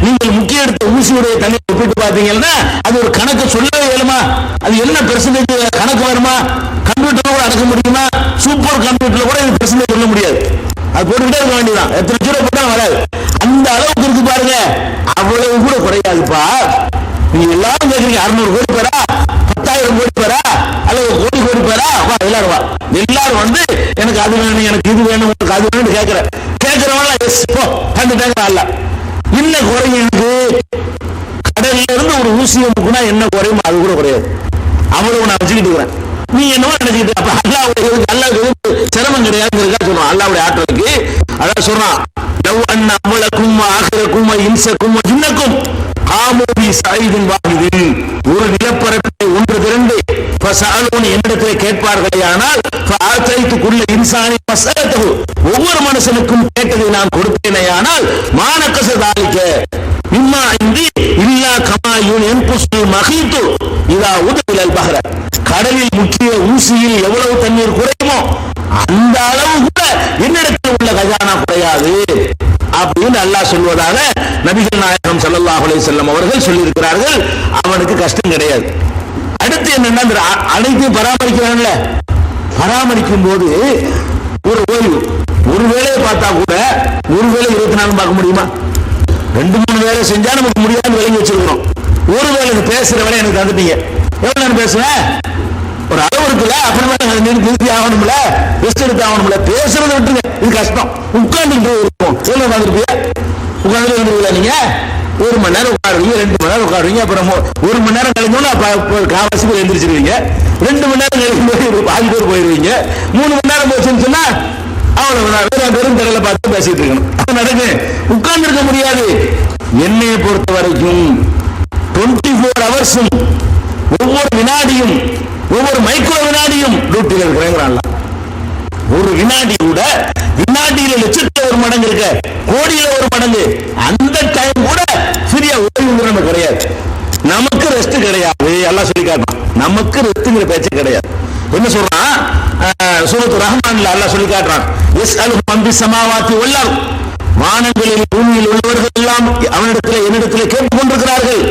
நீங்கள் முக்கிய எடுத்த ஊசியுடைய தண்ணி ஒப்பிட்டு பாத்தீங்கன்னா அது ஒரு கணக்கு சொல்லவே இயலுமா? அது என்ன பெர்சன்டேஜ் கணக்கு வருமா? கம்ப்யூட்டர் கூட அடக்க முடியுமா? சூப்பர் கம்ப்யூட்டர்ல கூட இது பெர்சன்டேஜ் சொல்ல முடியாது. அது போட்டுக்கிட்டே இருக்க வேண்டியதான். எத்தனை ஜீரோ போட்டா வராது. அந்த அளவுக்கு இருக்கு பாருங்க. அவ்வளவு கூட குறையாதுப்பா. நீங்க எல்லாரும் கேட்குறீங்க 600 கோடி பேரா, 10,000 கோடி பேரா, அல்லது கோடி கோடி பேரா? எல்லாரும் வா, எல்லாரும் வந்து எனக்கு அது வேணும், எனக்கு இது வேணும், உங்களுக்கு அது வேணும் கேட்கிறவங்க எஸ் போ கண்டுட்டாங்க. அல்ல என்ன குறையும்? எனக்கு கடல்ல இருந்து ஒரு ஊசியை முக்குனா என்ன குறையும்? அது கூட குறையாது. அவ்வளவு நான் வச்சுக்கிட்டு இருக்கிறேன். நீ என்னவோ நினைச்சுக்கிட்டு அப்ப அல்லாஹ்வுக்கு சிரமம் கிடையாதுங்கிறதுக்காக சொல்றான். அல்லாஹ்வுடைய ஆற்றலுக்கு அதான் சொல்றான். லவ் அன்ன அமலக்கும் ஆகிரக்கும் இன்சக்கும் ஜின்னக்கும் காமோபி சாயிதின் வாஹிதின், ஒரு நிலப்பரப்பை ஒன்று திரண்டு ஃபஸஅலூனி என்னிடத்தில் கேட்பார்களே, ஆனால் ஃபஅதைதுகுல்ல இன்சானி மஸ்அலத்தஹு, ஒவ்வொரு மனுஷனுக்கும் கேட்டதை நான் கொடுப்பேனே, ஆனால் மானகஸ தாலிக மிம்மா இந்தி இல்லா கமா யுன்குஸுல் மஹீது இதா உதிலல் பஹர, கடலில் முக்கிய ஊசியில் எவ்வளவு தண்ணீர் குறையுமோ அந்த அளவு கூட என்னிடத்தில் உள்ள கஜானா குறையாது அப்படின்னு அல்லாஹ் சொல்வதாக நபிகள் நாயகம் ஸல்லல்லாஹு அலைஹி வஸல்லம் அவர்கள் சொல்லியிருக்கிறார்கள். அவனுக்கு கஷ்டம் கிடையாது. அடுத்து என்னன்னா, அனைத்தையும் பராமரிக்கிறான்ல, பராமரிக்கும் போது ஒரு ஓய்வு, ஒரு வேலையை பார்த்தா கூட ஒரு வேலை 24 பார்க்க முடியுமா? 2-3 வேலை செஞ்சா நமக்கு முடியாது விளங்கி வச்சிருக்கிறோம். ஒரு வேலை பேசுற வேலை எனக்கு தந்துட்டீங்க, எவ்வளவு நேரம் பேசுவேன்? ஒரு அளவு இருக்குல்ல, அப்படி நிறுத்தி ஆகணும்ல, ரெஸ்ட் எடுத்து ஆகணும்ல. பேசுறதை விட்டுருங்க, இது கஷ்டம். உட்கார்ந்துட்டு இருக்கும், எவ்வளவு உட்காந்துருப்பீங்க? உட்கார்ந்து வந்துருக்கீங்களா நீங்க? 1 மணி நேரம் உட்காருவீங்க, 2 மணி நேரம் உட்காருவீங்க, அப்புறம் 1 மணி நேரம் கழிஞ்சோன்னா காவாசி பேர் எழுந்திரிச்சிருவீங்க, 2 மணி நேரம் கழிஞ்சு பாதி பேர் போயிருவீங்க, 3 மணி நேரம் போச்சுன்னு சொன்னா அவ்வளவு வெறும் திடலை பார்த்து பேசிட்டு இருக்கணும். அது நடக்கு, உட்கார்ந்து இருக்க முடியாது. என்னையை பொறுத்த வரைக்கும் 24 ஹவர்ஸும் ஒவ்வொரு வினாடியும் ஒவ்வொரு மைக்ரோ வினாடியும் டியூட்டியில் இருக்கிறேங்கிறான்ல. ஒரு வினாடி கூட வினாடியில லட்சத்துல 1 மடங்கு இருக்க, கோடியில 1 மடங்கு. அந்த டைம் கூட ஃப்ரீயா ஓய்வுங்கிற நம்ம கிடையாது. நமக்கு ரெஸ்ட் கிடையாது. எல்லாம் சொல்லி காட்டுறான், நமக்கு ரெஸ்ட்ங்கிற பேச்சு கிடையாது. என்ன சொல்றான்? சூரத்து ரஹ்மான்ல அல்லாஹ் சொல்லி காட்டுறான், யஸ்அலு மன் பிஸ் ஸமாவாத்தி வல் அர்த், வானங்களில் பூமியில் உள்ளவர்கள் எல்லாம் அவனிடத்தில் என்னிடத்தில் கேட்டுக் கொண்டிருக்கிறார்கள்.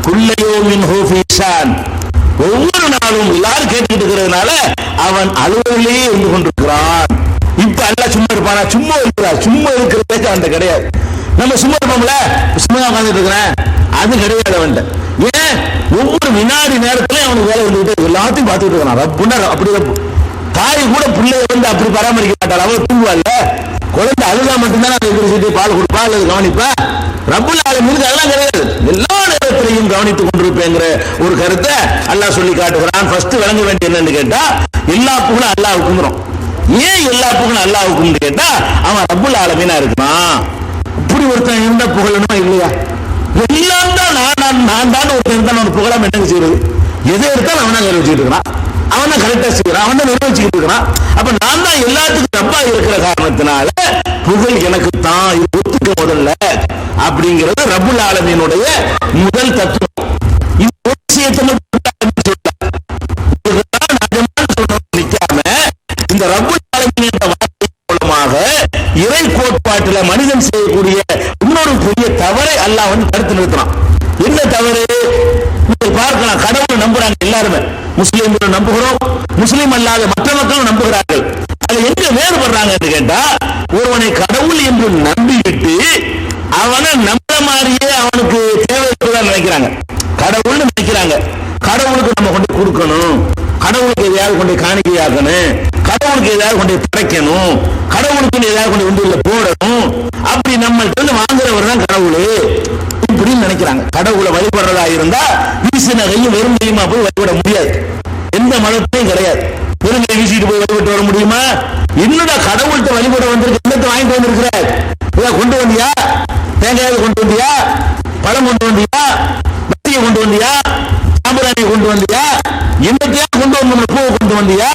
குல்லையோமின் ஹூஃபிஷான், ஒவ்வொரு நாளும் எல்லாரும் கேட்டுக்கிட்டு இருக்கிறதுனால அவன் அலுவலிலேயே இருந்து கொண்டிருக்கிறான். இப்ப அல்லாஹ் சும்மா இருப்பானா? சும்மா இருக்கிறார். சும்மா இருக்கிறதே அந்த கிடையாது. நம்ம சும்மா இருப்போம்ல, சும்மா உட்காந்துட்டு இருக்கிறேன், அது கிடையாது. அவன் ஏன் ஒவ்வொரு வினாடி நேரத்திலையும் அவனுக்கு வேலை வந்துட்டு எல்லாத்தையும் பார்த்துட்டு இருக்கிறான். ரப்புன்னா அப்படி தாய் கூட பிள்ளைய வந்து அப்படி பராமரிக்க மாட்டாள். அவள் தூங்குவாள்ல, குழந்தை அழுதா மட்டும்தான் எதிர்த்து பால் கொடுப்பா அல்லது கவனிப்பா. ரப்புல் ஆலமீனுக்கு அதெல்லாம் கிடையாது. எல்லா நேரத்திலையும் கவனித்துக் கொண்டிருப்பேங்கிற ஒரு கருத்தை அல்லாஹ் சொல்லி காட்டுகிறான். ஃபர்ஸ்ட் விளங்க வேண்டிய என்னன்னு கேட்டா, எல்லா புகழும் அல்லாஹ்வுக்கு. ஏன் எல்லா புகழும் அல்லாஹ்வுக்கு கேட்டா, அவன் ரப்புல் ஆலமீனா இருக்கான். இப்படி ஒருத்தன் இருந்தா புகழணுமா இல்லையா? எல்லாம் தான் நான் தான் ஒருத்தன் தான் ஒரு புகழாம என்ன செய்யறது? எதை எடுத்தாலும் அவன் தான் வச்சுக்கிட்டு இருக்கிறான், அவன் தான் கரெக்டா செய்யறான், அவன் தான் நிர்வகிச்சுக்கிட்டு இருக்கிறான். அப்ப நான் தான் எல்லாத்துக்கும் ரப்பா இருக்கிற காரணத்தினால புகழ் எனக்கு தான் ஒத்துக்க முதல்ல அப்படிங்கிறது ரப்புல் ஆலமீனுடைய முதல் தத்துவம். இந்த ஒரு விஷயத்தை நிக்காம இந்த ரப்புல் ஆலமீன் என்ற வார்த்தை மூலமாக இறை கோட்பாட்டில் மனிதன் செய்யக்கூடிய இன்னொரு பெரிய தவறை அல்லாஹ் வந்து தடுத்து நிறுத்தினான். என்ன தவறு? பார்க்கலாம், கடவுளை நம்புறாங்க எல்லாருமே. முஸ்லீம்கள் நம்புகிறோம், முஸ்லீம் அல்லாத மற்ற மக்களும் நம்புகிறார்கள். அது எங்க வேறுபடுறாங்க என்று கேட்டா, ஒருவனை கடவுள் என்று நம்பிவிட்டு அவனை நம்ப மாதிரியே அவனுக்கு தேவை நினைக்கிறாங்க. கடவுள்னு நினைக்கிறாங்க. கடவுளுக்கு நம்ம கொண்டு கொடுக்கணும், கடவுளுக்கு எதையாவது கொண்டு காணிக்கையாக்கணும், கடவுளுக்கு ஏதாவது கொண்டு படைக்கணும், கடவுளுக்கு ஏதாவது கொண்டு உண்டியல்ல போடணும், அப்படி நம்மள்கிட்ட வாங்குறவர் தான் கடவுள் இப்படின்னு நினைக்கிறாங்க. கடவுளை வழிபடுறதா இருந்தா வீசின கையும் வெறும் கையுமா போய் வழிபட முடியாது. எந்த மதத்தையும் கிடையாது. வெறும் கை வீசிட்டு போய் வழிபட்டு வர முடியுமா? என்னடா கடவுள்கிட்ட வழிபட வந்திருக்கு, என்னத்தை வாங்கிட்டு வந்திருக்கிற? இதை கொண்டு வந்தியா? தேங்காயை கொண்டு வந்தியா? பழம் கொண்டு வந்தியா? பத்தியை கொண்டு வந்தியா? சாம்பிராணியை கொண்டு வந்தியா? என்னத்தையா கொண்டு வந்து பூவை கொண்டு வந்தியா?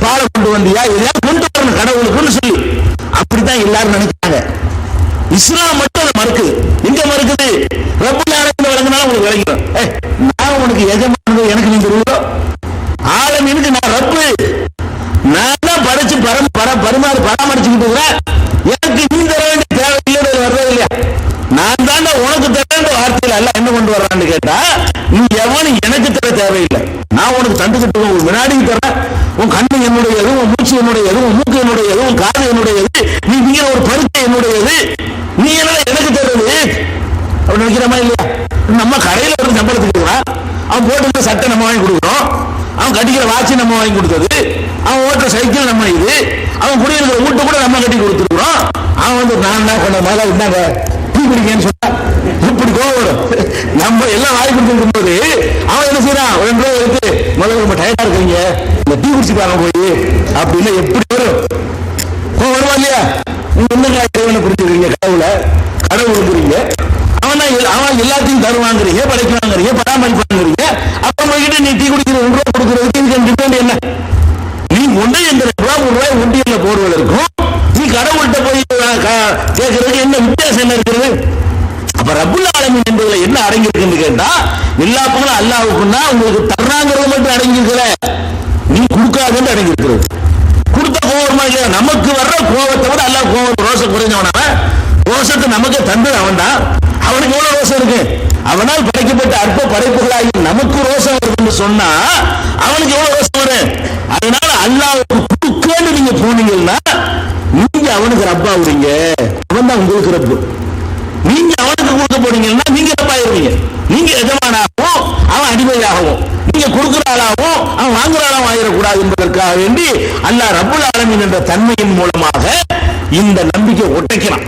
பாலை கொண்டு வந்தியா? எதையாவது கொண்டு வரணும் கடவுளுக்குன்னு சொல்லி அப்படித்தான் எல்லாரும் நினைக்கிறாங்க. இஸ்லாம் மட்டும் அதை மறுக்குது. எங்க மறுக்குது? ரப்புல் ஆலமீன் வழங்கினாலும் உங்களுக்கு விளங்கிடும். நான் உனக்கு எஜமானது, எனக்கு நீங்க தெரியும். ஆலமீனுக்கு நான் ரப்பு, நான் தான் படைச்சு பராமரிச்சுக்கிட்டு இருக்கிறேன். எனக்கு நீ தர வேண்டிய தேவை இல்லை, வரவே இல்லையா? நான் தான் உனக்கு தர வேண்டிய வார்த்தையில் எல்லாம் என்ன கொண்டு வர்றான்னு கேட்டா, நீ எவனும் எனக்கு தர தேவையில்லை. நான் உனக்கு தந்துக்கிட்டு ஒரு வினாடிக்கு தரேன். உன் கண்ணு என்னுடையது, உன் மூச்சு என்னுடையது, உன் மூக்கு என்னுடையது, உன் காது என்னுடையது, நீ நீங்க ஒரு பருக்கை என்னுடையது, நீ என்ன எனக்கு தருவது அப்படி நினைக்கிறமா இல்லையா? நம்ம கடையில ஒரு சம்பளத்துக்கு இருக்கிறான், அவன் போட்டு சட்டை நம்ம வாங்கி கொடுக்குறோம், அவன் கட்டிக்கிற வாட்சி நம்ம வாங்கி கொடுத்தது, அவன் ஓட்டுற சைக்கிள் நம்ம இது, அவன் குடியிருக்கிற வீட்டை கூட நம்ம கட்டி கொடுத்துருக்குறோம். அவன் வந்து நான் தான் கொண்ட மேல இருந்தாங்க டீ குடிக்கன்னு சொன்னா இப்படி கோவம். நம்ம எல்லாம் வாங்கி கொடுத்துருக்கும் போது அவன் என்ன செய்யறான்? 2 ரூபாய் எடுத்து முதல்ல ரொம்ப டயர்டா இருக்கீங்க, இந்த டீ குடிச்சுக்காரங்க போய் அப்படின்னா எப்படி வரும்? கோவம் வருவா இல்லையா? நீங்க என்ன கடவுளை புரிஞ்சுக்கிறீங்க, கடவுளுக்குறீங்க, அவன் எல்லாத்தையும் தருவாங்கிறீங்க, படைக்குவாங்கிறீங்க, பராமரிப்பாங்கிறீங்க. அப்ப போய்கிட்டு நீ டீ குடிக்கிற 2 ரூபாய் கொடுக்கறதுக்கு டிபெண்ட் என்ன? நீ ஒன்று இந்த 2 ரூபாய் உண்டியல்ல போடுவதற்கும் நீ கடவுள்கிட்ட போய் கேட்கறதுக்கு என்ன வித்தியாசம் என்ன இருக்கிறது? அப்ப ரப்புல் ஆலமீன் என்பதுல என்ன அடங்கி இருக்குன்னு கேட்டா, எல்லா புகழும் அல்லாஹ்வுக்குன்னா உங்களுக்கு தர்றாங்கிறது மட்டும் அடங்கி இருக்கல, நீ கொடுக்காதுன்னு அடங்கி இருக்கிறது. கொடுத்த கோபமா இல்லையா? நமக்கு வர்ற கோபத்தை விட அல்லாஹ் கோபம் ரோஷம் குறைஞ்சவனால ரோஷத்தை நமக்கு தந்தது அவன் தான். அவனுக்கு எவ்வளவு ரோஷம் இருக்கு? அவனால் படைக்கப்பட்ட அற்ப படைப்புகளாகி நமக்கு ரோஷம் இருக்குன்னு சொன்னா அவனுக்கு எவ்வளவு ரோஷம் வரும்? அதனால அல்லாஹ்வுக்கு கொடுக்கன்னு நீங்க போனீங்கன்னா நீங்க அவனுக்கு ரப்பா ஆகுறீங்க, அவன் தான் உங்களுக்கு ரப்பு. நீங்க அவனுக்கு கொடுக்க போனீங்கன்னா நீங்க ரப்பாயிருவீங்க. நீங்க எஜமானாகவும் அவன் அடிமையாகவும், நீங்க கொடுக்கிற ஆளாகவும் அவன் வாங்குற ஆளாகவும் ஆயிடக்கூடாது என்பதற்காக வேண்டி அல்லாஹ் ரப்புல் ஆலமீன் என்ற தன்மையின் மூலமாக இந்த நம்பிக்கை ஒட்டைக்கிறான்.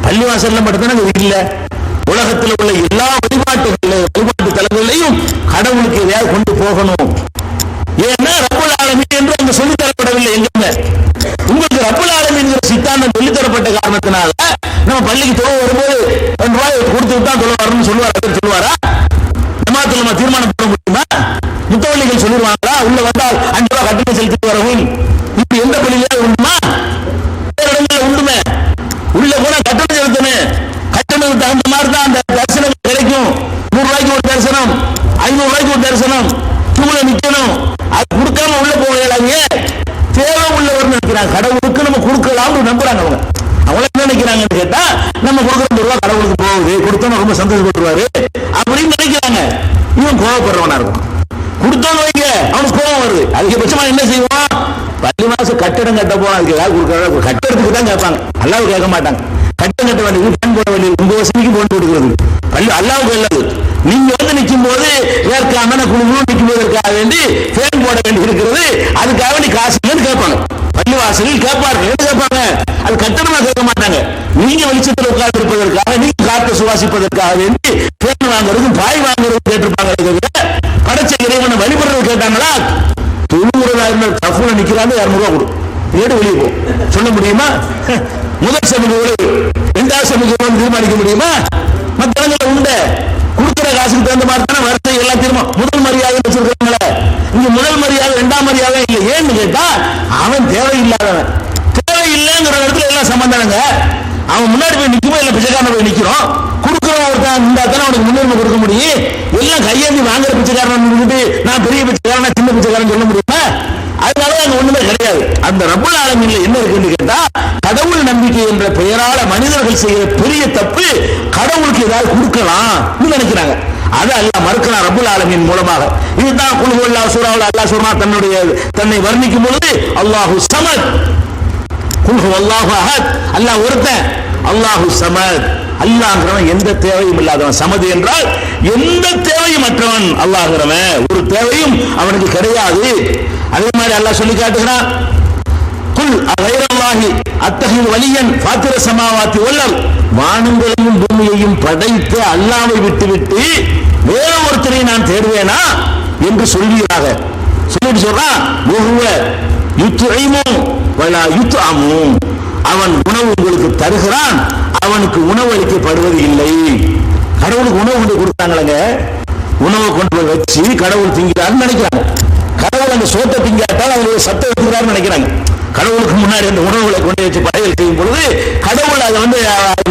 பள்ளிவாசல்ல மட்டும்தானே இல்ல, உலகத்தில் உள்ள எல்லா வழிபாட்டு தலங்களையும் கடவுளுக்கு எதையாவது கொண்டு போகணும். ஏன்னா ரப்புல் ஆலமீன் என்று அங்க சொல்லித் தரப்படவில்லை. எங்க உங்களுக்கு ரப்புல் ஆலமீன் சித்தாந்தம் சொல்லித் தரப்பட்ட காரணத்தினால நம்ம பள்ளிக்கு தொழ வரும்போது 2 ரூபாய் கொடுத்து விட்டா தொழ வரணும்னு சொல்லுவாரா? ஜமாத்துல நம்ம தீர்மானம் பண்ண முடியுமா? முத்தவள்ளிகள் சொல்லிடுவாங்களா? உள்ள வந்தால் 5 ரூபாய் கட்டணம் செலுத்திட்டு வரவும் இப்ப எந்த பள்ளியில உண்டுமா? உண்டுமே. உள்ள போனா கட்டணம் செலுத்தணும். கட்டணத்துக்கு தகுந்த மாதிரி தான் அந்த தரிசனம் கிடைக்கும். 100 ரூபாய்க்கு ஒரு தரிசனம், 500 ரூபாய்க்கு ஒரு தரிசனம், தூள நிக்கணும். அது கொடுக்காம உள்ள போகலாங்க. தேவை உள்ளவர் நினைக்கிறாங்க, கடவுளுக்கு நம்ம கொடுக்கலாம்னு நம்புறாங்க. அவங்க என்ன நினைக்கிறாங்கன்னு கேட்டா, அப்படின்னு நினைக்கிறாங்க. இவன் கோபப்படுறவனா இருக்கும். கொடுத்தோன்னு வைங்க அவனுக்கு கோபம் வருது. அதிகபட்சமா என்ன செய்வான்? பள்ளிவாசல் கட்டடம் கட்ட போனா அதுக்கு ஏதாவது கொடுக்கறதா கட்டடத்துக்கு தான் கேட்பாங்க, அல்லாவுக்கு கேட்க மாட்டாங்க. கட்டம் கட்ட வேண்டியது, ஃபேன் போட வேண்டியது, உங்க வசதிக்கு போட்டு கொடுக்கிறது பள்ளி அல்லாவுக்கு நல்லது. நீங்க வந்து நிற்கும் போது ஏற்காம குழுவும் நிற்கும் போதற்காக வேண்டி ஃபேன் போட வேண்டி இருக்கிறது, அதுக்காக வேண்டி காசு கேட்பாங்க. பள்ளிவாசலில் கேட்பார்கள். என்ன கேட்பாங்க? அது கட்டணமா கேட்க மாட்டாங்க. நீங்க வெளிச்சத்தில் உட்கார்ந்து இருப்பதற்காக, நீங்க காற்று சுவாசிப்பதற்காக வேண்டி ஃபேன் வாங்குறதுக்கும் பாய் வாங்குறதுக்கும் கேட்டிருப்பாங்க. படைச்ச இறைவனை வழிபடுறது கேட்டாங்களா? தொழுவுறதா இருந்தால் தப்புல நிக்கிறாங்க, 200 ரூபா கொடு கேட்டு வெளியே போ சொல்ல முடியுமா? முதல் சமூக உழைவு, இரண்டாவது சமூக உழைவு தீர்மானிக்க முடியுமா? மற்ற இடங்களை உண்டு கொடுக்கிற காசுக்கு தகுந்த மாதிரி தானே வரிசை எல்லாம் தீர்மானம். முதல் மரியாதை வச்சிருக்காங்களே, இங்க முதல் மரியாதை இரண்டாம் மரியாதை இல்லை. ஏன்னு கேட்டா அவன் தேவையில்லாதவன். தேவையில்லைங்கிற இடத்துல எல்லாம் சம்பந்தானங்க. அவன் முன்னாடி போய் நிற்குமோ இல்லை பிச்சைக்காரன் போய் நிற்கிறோம். கொடுக்குறவன் ஒருத்தன் இருந்தா தானே அவனுக்கு முன்னுரிமை கொடுக்க முடியும். எல்லாம் கையேந்தி வாங்குற பிச்சைக்காரன் நான் பெரிய பிச்சைக்காரன் சின்ன பிச்சைக்காரன் சொல்ல முடியுமா? அதனால அங்க ஒண்ணுமே கிடையாது. அந்த ரப்பல் ஆலமீன்ல என்ன இருக்குன்னு கேட்டா, கடவுள் நம்பிக்கை என்ற பெயரால மனிதர்கள் செய்கிற பெரிய தப்பு கடவுளுக்கு ஏதாவது கொடுக்கலாம் நினைக்கிறாங்க. அதை அல்லாஹ் மறுக்கிறான் ரப்பல் ஆலமீன் மூலமாக. இதுதான் குல் ஹுவல்லாஹு சூராவுல அல்லாஹ் சொல்றான், தன்னை வர்ணிக்கும் பொழுது அல்லாஹு ஸமத், குல் ஹுவல்லாஹு அஹத், அல்லாஹ் ஒருத்தன், அல்லாஹு ஸமத், அல்லாஹ்ங்கிறவன் எந்த தேவையும் இல்லாதவன். சமது என்றால் எந்த தேவையும் மற்றவன். அல்லாஹ்ங்கிறவன் ஒரு தேவையும் அவனுக்கு கிடையாது. அதே மாதிரி அல்லாஹ் சொல்லி காட்டுகிறான், குல் அகைரல்லாஹி அத்தஹிது வலியன் ஃபாத்திர ஸமாவாத்தி வல் அர்த், வானங்களையும் பூமியையும் படைத்த அல்லாஹ்வை விட்டுவிட்டு வேற ஒருத்தரை நான் தேடுவேனா என்று சொல்வீராக. சொல்லிட்டு சொல்றான், வஹுவ யுத்இமு வலா யுத்அமு, அவன் உணவு உங்களுக்கு தருகிறான், அவனுக்கு உணவு அளிக்கப்படுவது இல்லை. கடவுளுக்கு உணவு கொண்டு கொடுத்தாங்களங்க, உணவை கொண்டு போய் வச்சு கடவுள் திங்கிறான்னு நினைக்கிறாங்க. கடவுள் அந்த சோத்தை திங்காட்டால் அவருடைய சத்தை வைக்கிறான்னு நினைக்கிறாங்க. கடவுளுக்கு முன்னாடி அந்த உணவுகளை கொண்டு வச்சு படையல் செய்யும் பொழுது கடவுள் அதை வந்து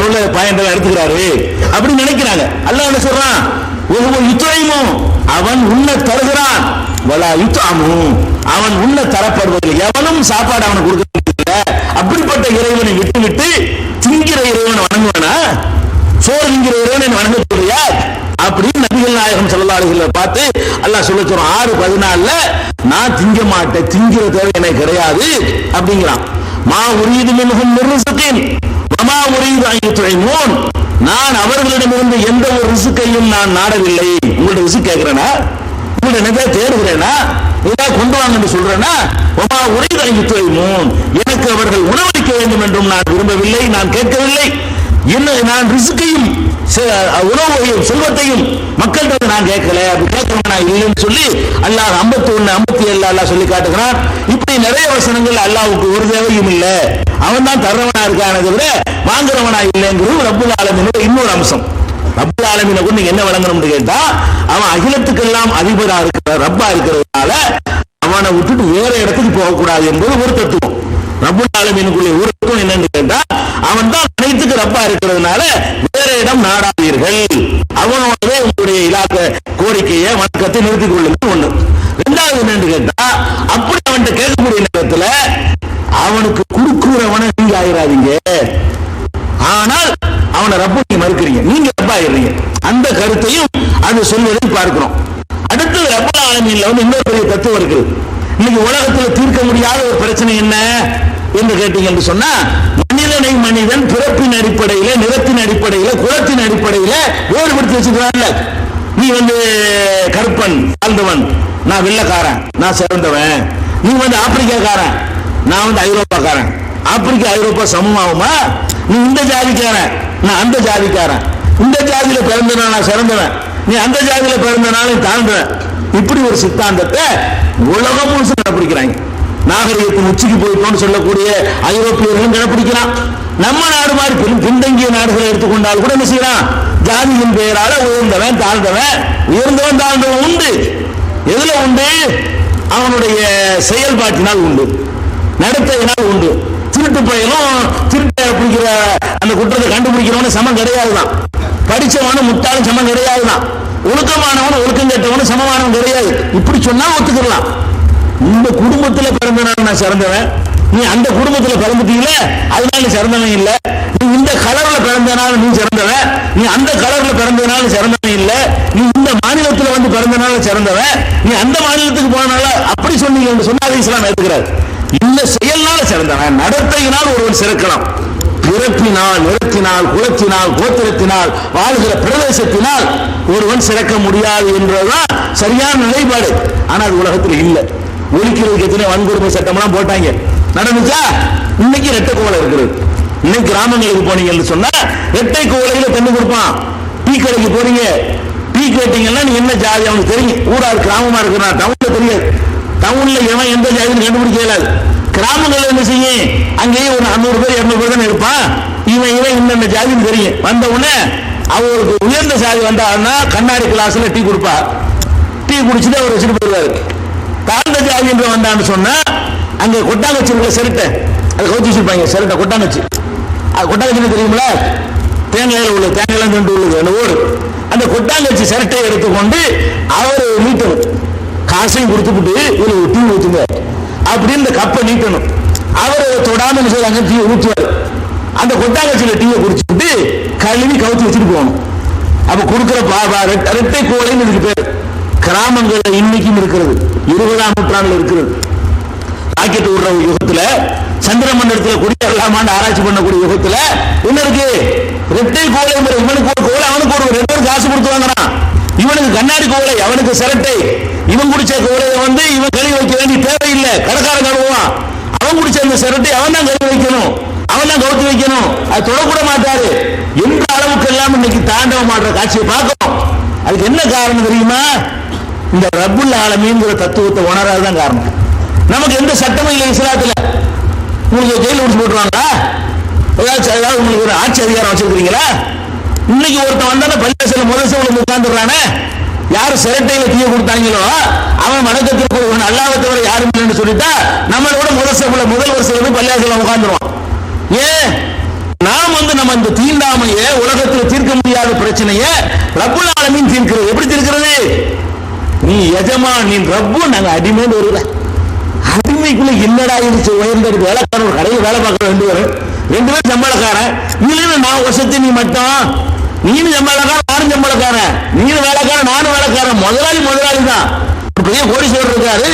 உள்ள பயன்களை எடுத்துக்கிறாரு அப்படின்னு நினைக்கிறாங்க. அல்லாஹ் என்ன சொல்றான், யுத்இமு, அவன் உண்ண தருகிறான், வலா யுத்அமு, அவன் உண்ண தரப்படுவதில்லை. எவனும் சாப்பாடு அவனுக்கு கொடுக்க. அப்படிப்பட்ட இறைவனை விட்டுவிட்டு திங்கிற இறைவனை வணங்குவானா? சோறு திங்கிற இறைவனை வணங்க சொல்றியா? அப்படின்னு நபிகள் நாயகம் ஸல்லல்லாஹு அலைஹி வஸல்லம் பார்த்து அல்லாஹ் சொல்ல சொல்றான், 6:14 நான் திங்க மாட்டேன், திங்கிற தேவை எனக்கு கிடையாது அப்படிங்கிறான். மா உரீது மின்ஹும் மின் ரிஸ்கின் வமா உரீது அன் யுத்இமூன், நான் அவர்களிடமிருந்து எந்த ஒரு ரிஸ்கையும் நான் நாடவில்லை. உங்கள்ட்ட ரிஸ்க் கேட்கிறேனா? உங்கள்ட்ட என்ன தேடுகிறேனா? ஏதாவது கொண்டு வாங்க என்று சொல்றேன்னா, வமா உரீது அன் யுத்இமூன், எனக்கு அவர்கள் உணவளிக்க வேண்டும் என்றும் நான் விரும்பவில்லை, நான் கேட்கவில்லை. என்ன, நான் ரிஸ்கையும் உணவையும் செல்வத்தையும் மக்கள்கிட்ட நான் கேட்கல, அப்படி கேட்கணும் நான் இல்லைன்னு சொல்லி அல்லாஹ் 51, 57 அல்லாஹ் சொல்லி காட்டுகிறான். இப்படி நிறைய வசனங்கள் அல்லாஹ்வுக்கு ஒரு தேவையும் இல்லை, அவன் தான் தர்றவனா இருக்கானே தவிர வாங்குறவனா இல்லைங்கிறது ரப்புல் ஆலமீனோட இன்னொரு அம்சம். ரப்புல் ஆலமீனை கொண்டு நீங்க என்ன வழங்கணும்னு கேட்டா, அவன் அகிலத்துக்கெல்லாம் அதிபரா இருக்கிற ரப்பா இருக்கிறதுனால அவனை விட்டுட்டு வேற இடத்துக்கு போகக்கூடாது என்பது ஒரு தத்துவம். ரப்புல் ஆலமீனுக்குள்ள ஒரு தத்துவம் என்னன்னு கேட்டா, அவன் தான் அனைத்துக்கு ரப்பா இருக்கிறதுனால வேற இடம் நாடாதீர்கள், அவனோடவே உங்களுடைய இலாக்க கோரிக்கையை வணக்கத்தை நிறுத்திக் கொள்ளுங்க. ஒண்ணு. ரெண்டாவது என்னன்னு கேட்டா, அப்படி அவன்கிட்ட கேட்கக்கூடிய நேரத்துல அவனுக்கு கொடுக்குறவனை நீங்க ஆயிராதீங்க, ஆனால் அவனை ரப்பை மறுக்கிறீங்க, நீங்க ரப்பா ஆயிடுறீங்க. அந்த கருத்தையும் அது சொல்வதை பார்க்கிறோம். அடுத்தது ரப்பல் ஆலமீன்ல வந்து இன்னொரு பெரிய தத்துவம் இருக்குது. இன்னைக்கு உலகத்தில் தீர்க்க முடியாத ஒரு பிரச்சனை என்ன என்று கேட்டீங்க என்று சொன்னா, மனிதனை மனிதன் பிறப்பின் அடிப்படையில, நிறத்தின் அடிப்படையில, குலத்தின் அடிப்படையில வேறுபடுத்தி வச்சுக்கிறான்ல. நீ வந்து கருப்பன் தாழ்ந்தவன், நான் வெள்ளக்காரன் நான் சிறந்தவன், நீ வந்து ஆப்பிரிக்காக்காரன் நான் வந்து ஐரோப்பாக்காரன், ஆப்பிரிக்கா ஐரோப்பா சமமாகுமா? நீ இந்த ஜாதிக்காரன் நான் அந்த ஜாதிக்காரன், இந்த ஜாதியில பிறந்தனா நான் சிறந்தவன், நீ அந்த ஜாதியில பிறந்தனாலும் தாழ்ந்தவன். இப்படி ஒரு சித்தாந்தத்தை உலகம் முழுசும் கடைபிடிக்கிறாங்க. நாகரிகத்தின் உச்சிக்கு போயிட்டோம்னு சொல்லக்கூடிய ஐரோப்பியர்களும் கடைபிடிக்கிறான். நம்ம நாடு மாதிரி பின்தங்கிய நாடுகளை எடுத்துக்கொண்டால் கூட என்ன செய்யலாம், ஜாதியின் பெயரால உயர்ந்தவன் தாழ்ந்தவன், உயர்ந்தவன் தாழ்ந்தவன் உண்டு. எதுல உண்டு? அவனுடைய செயல்பாட்டினால் உண்டு, நடத்தையினால் உண்டு. திருட்டு பையனும் திருட்ட பிடிக்கிற அந்த குற்றத்தை கண்டுபிடிக்கிறவனு சமம் கிடையாதுதான். படிச்சவனும் முட்டாளும் சமம் கிடையாதுதான். ஒழுக்கமானவன் ஒழுக்கம் கேட்டவனும் சமமானவன் கிடையாது. இப்படி சொன்னா ஒத்துக்கலாம். இந்த குடும்பத்துல பிறந்தனால நான் சிறந்தவன், நீ அந்த குடும்பத்துல பிறந்துட்டீங்களே அதனால நீ சிறந்தவன் இல்லை, நீ இந்த கலர்ல பிறந்தனால நீ சிறந்தவன், நீ அந்த கலர்ல பிறந்ததுனால சிறந்தவன் இல்ல, நீ இந்த மாநிலத்தில் வந்து பிறந்தனால சிறந்தவன், நீ அந்த மாநிலத்துக்கு போனால அப்படி சொன்னீங்க என்று சொன்னால் இஸ்லாம் ஏற்றுக்கிறார். இந்த செயல்னால சிறந்தவன், நடத்தையினால் ஒருவன் சிறக்கலாம். பிறப்பினால், நிறத்தினால், குலத்தினால், கோத்திரத்தினால், வாழ்கிற பிரதேசத்தினால் ஒருவன் சிறக்க முடியாது என்றதுதான் சரியான நிலைப்பாடு. ஆனால் அது உலகத்தில் இல்லை. ஒழிக்கிறதுக்கு எத்தனை வன்கொடுமை சட்டம்லாம் போட்டாங்க, நடந்துச்சா? இன்னைக்கு இரட்டை கோலை இருக்கிறது. இன்னைக்கு கிராமங்களுக்கு போனீங்கன்னு சொன்னா இரட்டை கோலையில தண்ணி கொடுப்பான். டீ கடைக்கு போறீங்க, டீ கேட்டீங்கன்னா நீ என்ன ஜாதி அவனுக்கு தெரியும். ஊரா கிராமமா இருக்கிறான், டவுன்ல தெரியாது. டவுன்ல எவன் எந்த ஜாதின்னு கண்டுபிடிக்க இயலாது. கிராமங்கள்ல என்ன செய்யும், அங்கேயே ஒரு 100 பேர் 200 பேர் தான் இருப்பான். இவன் இன்னென்ன ஜாதின்னு தெரியும். வந்த உடனே அவருக்கு உயர்ந்த சாதி வந்தாருன்னா கண்ணாடி கிளாஸ்ல டீ கொடுப்பா. டீ குடிச்சுட்டு அவர் வச்சுட்டு போயிருவாரு. தாழ்ந்த ஜாதி என்று வந்தான்னு சொன்னா அங்க கொட்டாங்கச்சி இருக்கிற சிரட்டை அதை கவுச்சி வச்சிருப்பாங்க. சிரட்டை கொட்டாங்கச்சி, அது கொட்டாங்கச்சி தெரியுங்களா? தேங்காயில உள்ள தேங்காய் ரெண்டு உள்ளது அந்த ஓடு. அந்த கொட்டாங்கச்சி சிரட்டையை எடுத்துக்கொண்டு அவர் நீட்டணும். காசையும் கொடுத்துட்டு ஒரு டீ ஊற்றுங்க அப்படின்னு இந்த கப்பை நீட்டணும். அவர் தொடாம அங்க டீயை ஊற்றுவார். அந்த கொட்டாங்கச்சியில டீயை குடிச்சுட்டு கழுவி கவுத்தி வச்சுட்டு போகணும். அப்ப கொடுக்கிற இரட்டை கோலைன்னு இதுக்கு பேர். கிராமங்கள்ல இன்னைக்கும் இருக்கிறது, 20ஆம் நூற்றாண்டுல இருக்கிறது. ராக்கெட் விடுற யுகத்துல, சந்திர மண்டலத்தில் குடியேறலாமான்னு ஆராய்ச்சி பண்ணக்கூடிய யுகத்துல என்ன இருக்கு? இரட்டை கோலை. இவனுக்கு ஒரு கோலை, அவனுக்கு ஒரு 2 பேர் காசு கொடுத்து வாங்குறான். இவனுக்கு கண்ணாடி கோலை, அவனுக்கு சிரட்டை. இவன் குடிச்ச கோலையை வந்து இவன் கழுவி வைக்க வேண்டிய தேவையில்லை, கடைக்காரன் கழுவுவான். அவன் குடிச்ச அந்த சிரட்டை அவன் தான் கழுவி வைக்கணும், அவன் தான் கவுத்து வைக்கணும். அது தொடக்கூட மாட்டாரு. எந்த அளவுக்கு எல்லாம் இன்னைக்கு தாண்டவம் ஆடுற காட்சியை பார்க்கணும். அதுக்கு என்ன காரணம் தெரியுமா? இந்த ரப்புல் ஆலமீன்ங்கிற தத்துவத்தை உணராதுதான் காரணம். நமக்கு எந்த சட்டமும் இல்லை இஸ்லாத்துல. உங்களுக்கு ஜெயில முடிச்சு போட்டுருவாங்களா? ஏதாவது உங்களுக்கு ஒரு ஆட்சி அதிகாரம் வச்சிருக்கீங்களா? இன்னைக்கு ஒருத்தன் வந்தானே பள்ளிவாசல்ல முதல் உட்கார்ந்துடுறானே, யாரு சிரட்டையில தீய கொடுத்தாங்களோ அவன் வணக்கத்திற்கு ஒரு அல்லாஹ்வை தவிர யாரும் இல்லைன்னு சொல்லிட்டா நம்மளோட முதல் வருஷம் பள்ளிவாசல்ல உட்கார்ந்துருவான். ஏன்? நாம் வந்து நம்ம இந்த தீண்டாமைய உலகத்தில் தீர்க்க முடியாத பிரச்சனையை ரப்புல் ஆலமீன் தீர்க்கிறது. எப்படி தீர்க்கிறது? நீ எஜமான், நீ ரப்பு, நாங்க அடிமைன்னு வருவ. அடிமைக்குள்ள என்னடா இருந்துச்சு? உயர்ந்த வேலைக்காரன், ஒரு கடையில் வேலை பார்க்க 2 பேர் சம்பளக்காரன். இதுல நான் வசதி, நீ மட்டும் நீனு சம்பளக்காரன், நானும் சம்பளக்காரன். நீனு வேலைக்காரன், நானும் வேலைக்காரன். முதலாளி தான். பெரிய கோடீஸ்வரர் இருக்காரு,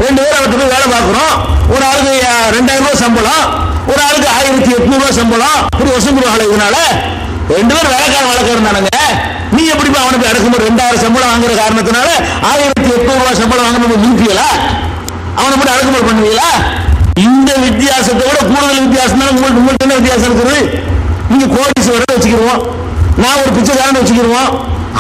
2 பேர் அவர்கிட்ட போய் வேலை பார்க்கிறோம். ஒரு ஆளுக்கு 2000 ரூபாய் சம்பளம், ஒரு ஆளுக்கு 1800 ரூபாய் சம்பளம். இப்படி வசந்துருவாங்க. இதனால 2 பேர் வேலைக்காரன் தானுங்க. நீ எப்படி அவனுக்கு அடக்கும்போது 2000 சம்பளம் வாங்குற காரணத்தினால 1800 ரூபாய் சம்பளம் வாங்க நிறுத்தியலா? அவனை போய் அடக்குமுறை பண்ணுவீங்களா? இந்த வித்தியாசத்தை விட கூடுதல் வித்தியாசம் தான் உங்களுக்கு என்ன வித்தியாசம் இருக்குது? நீங்க கோடீஸ்வரர் வச்சுக்கிடுவோம், நான் ஒரு பிச்சைக்காரன் வச்சுக்கிடுவோம்.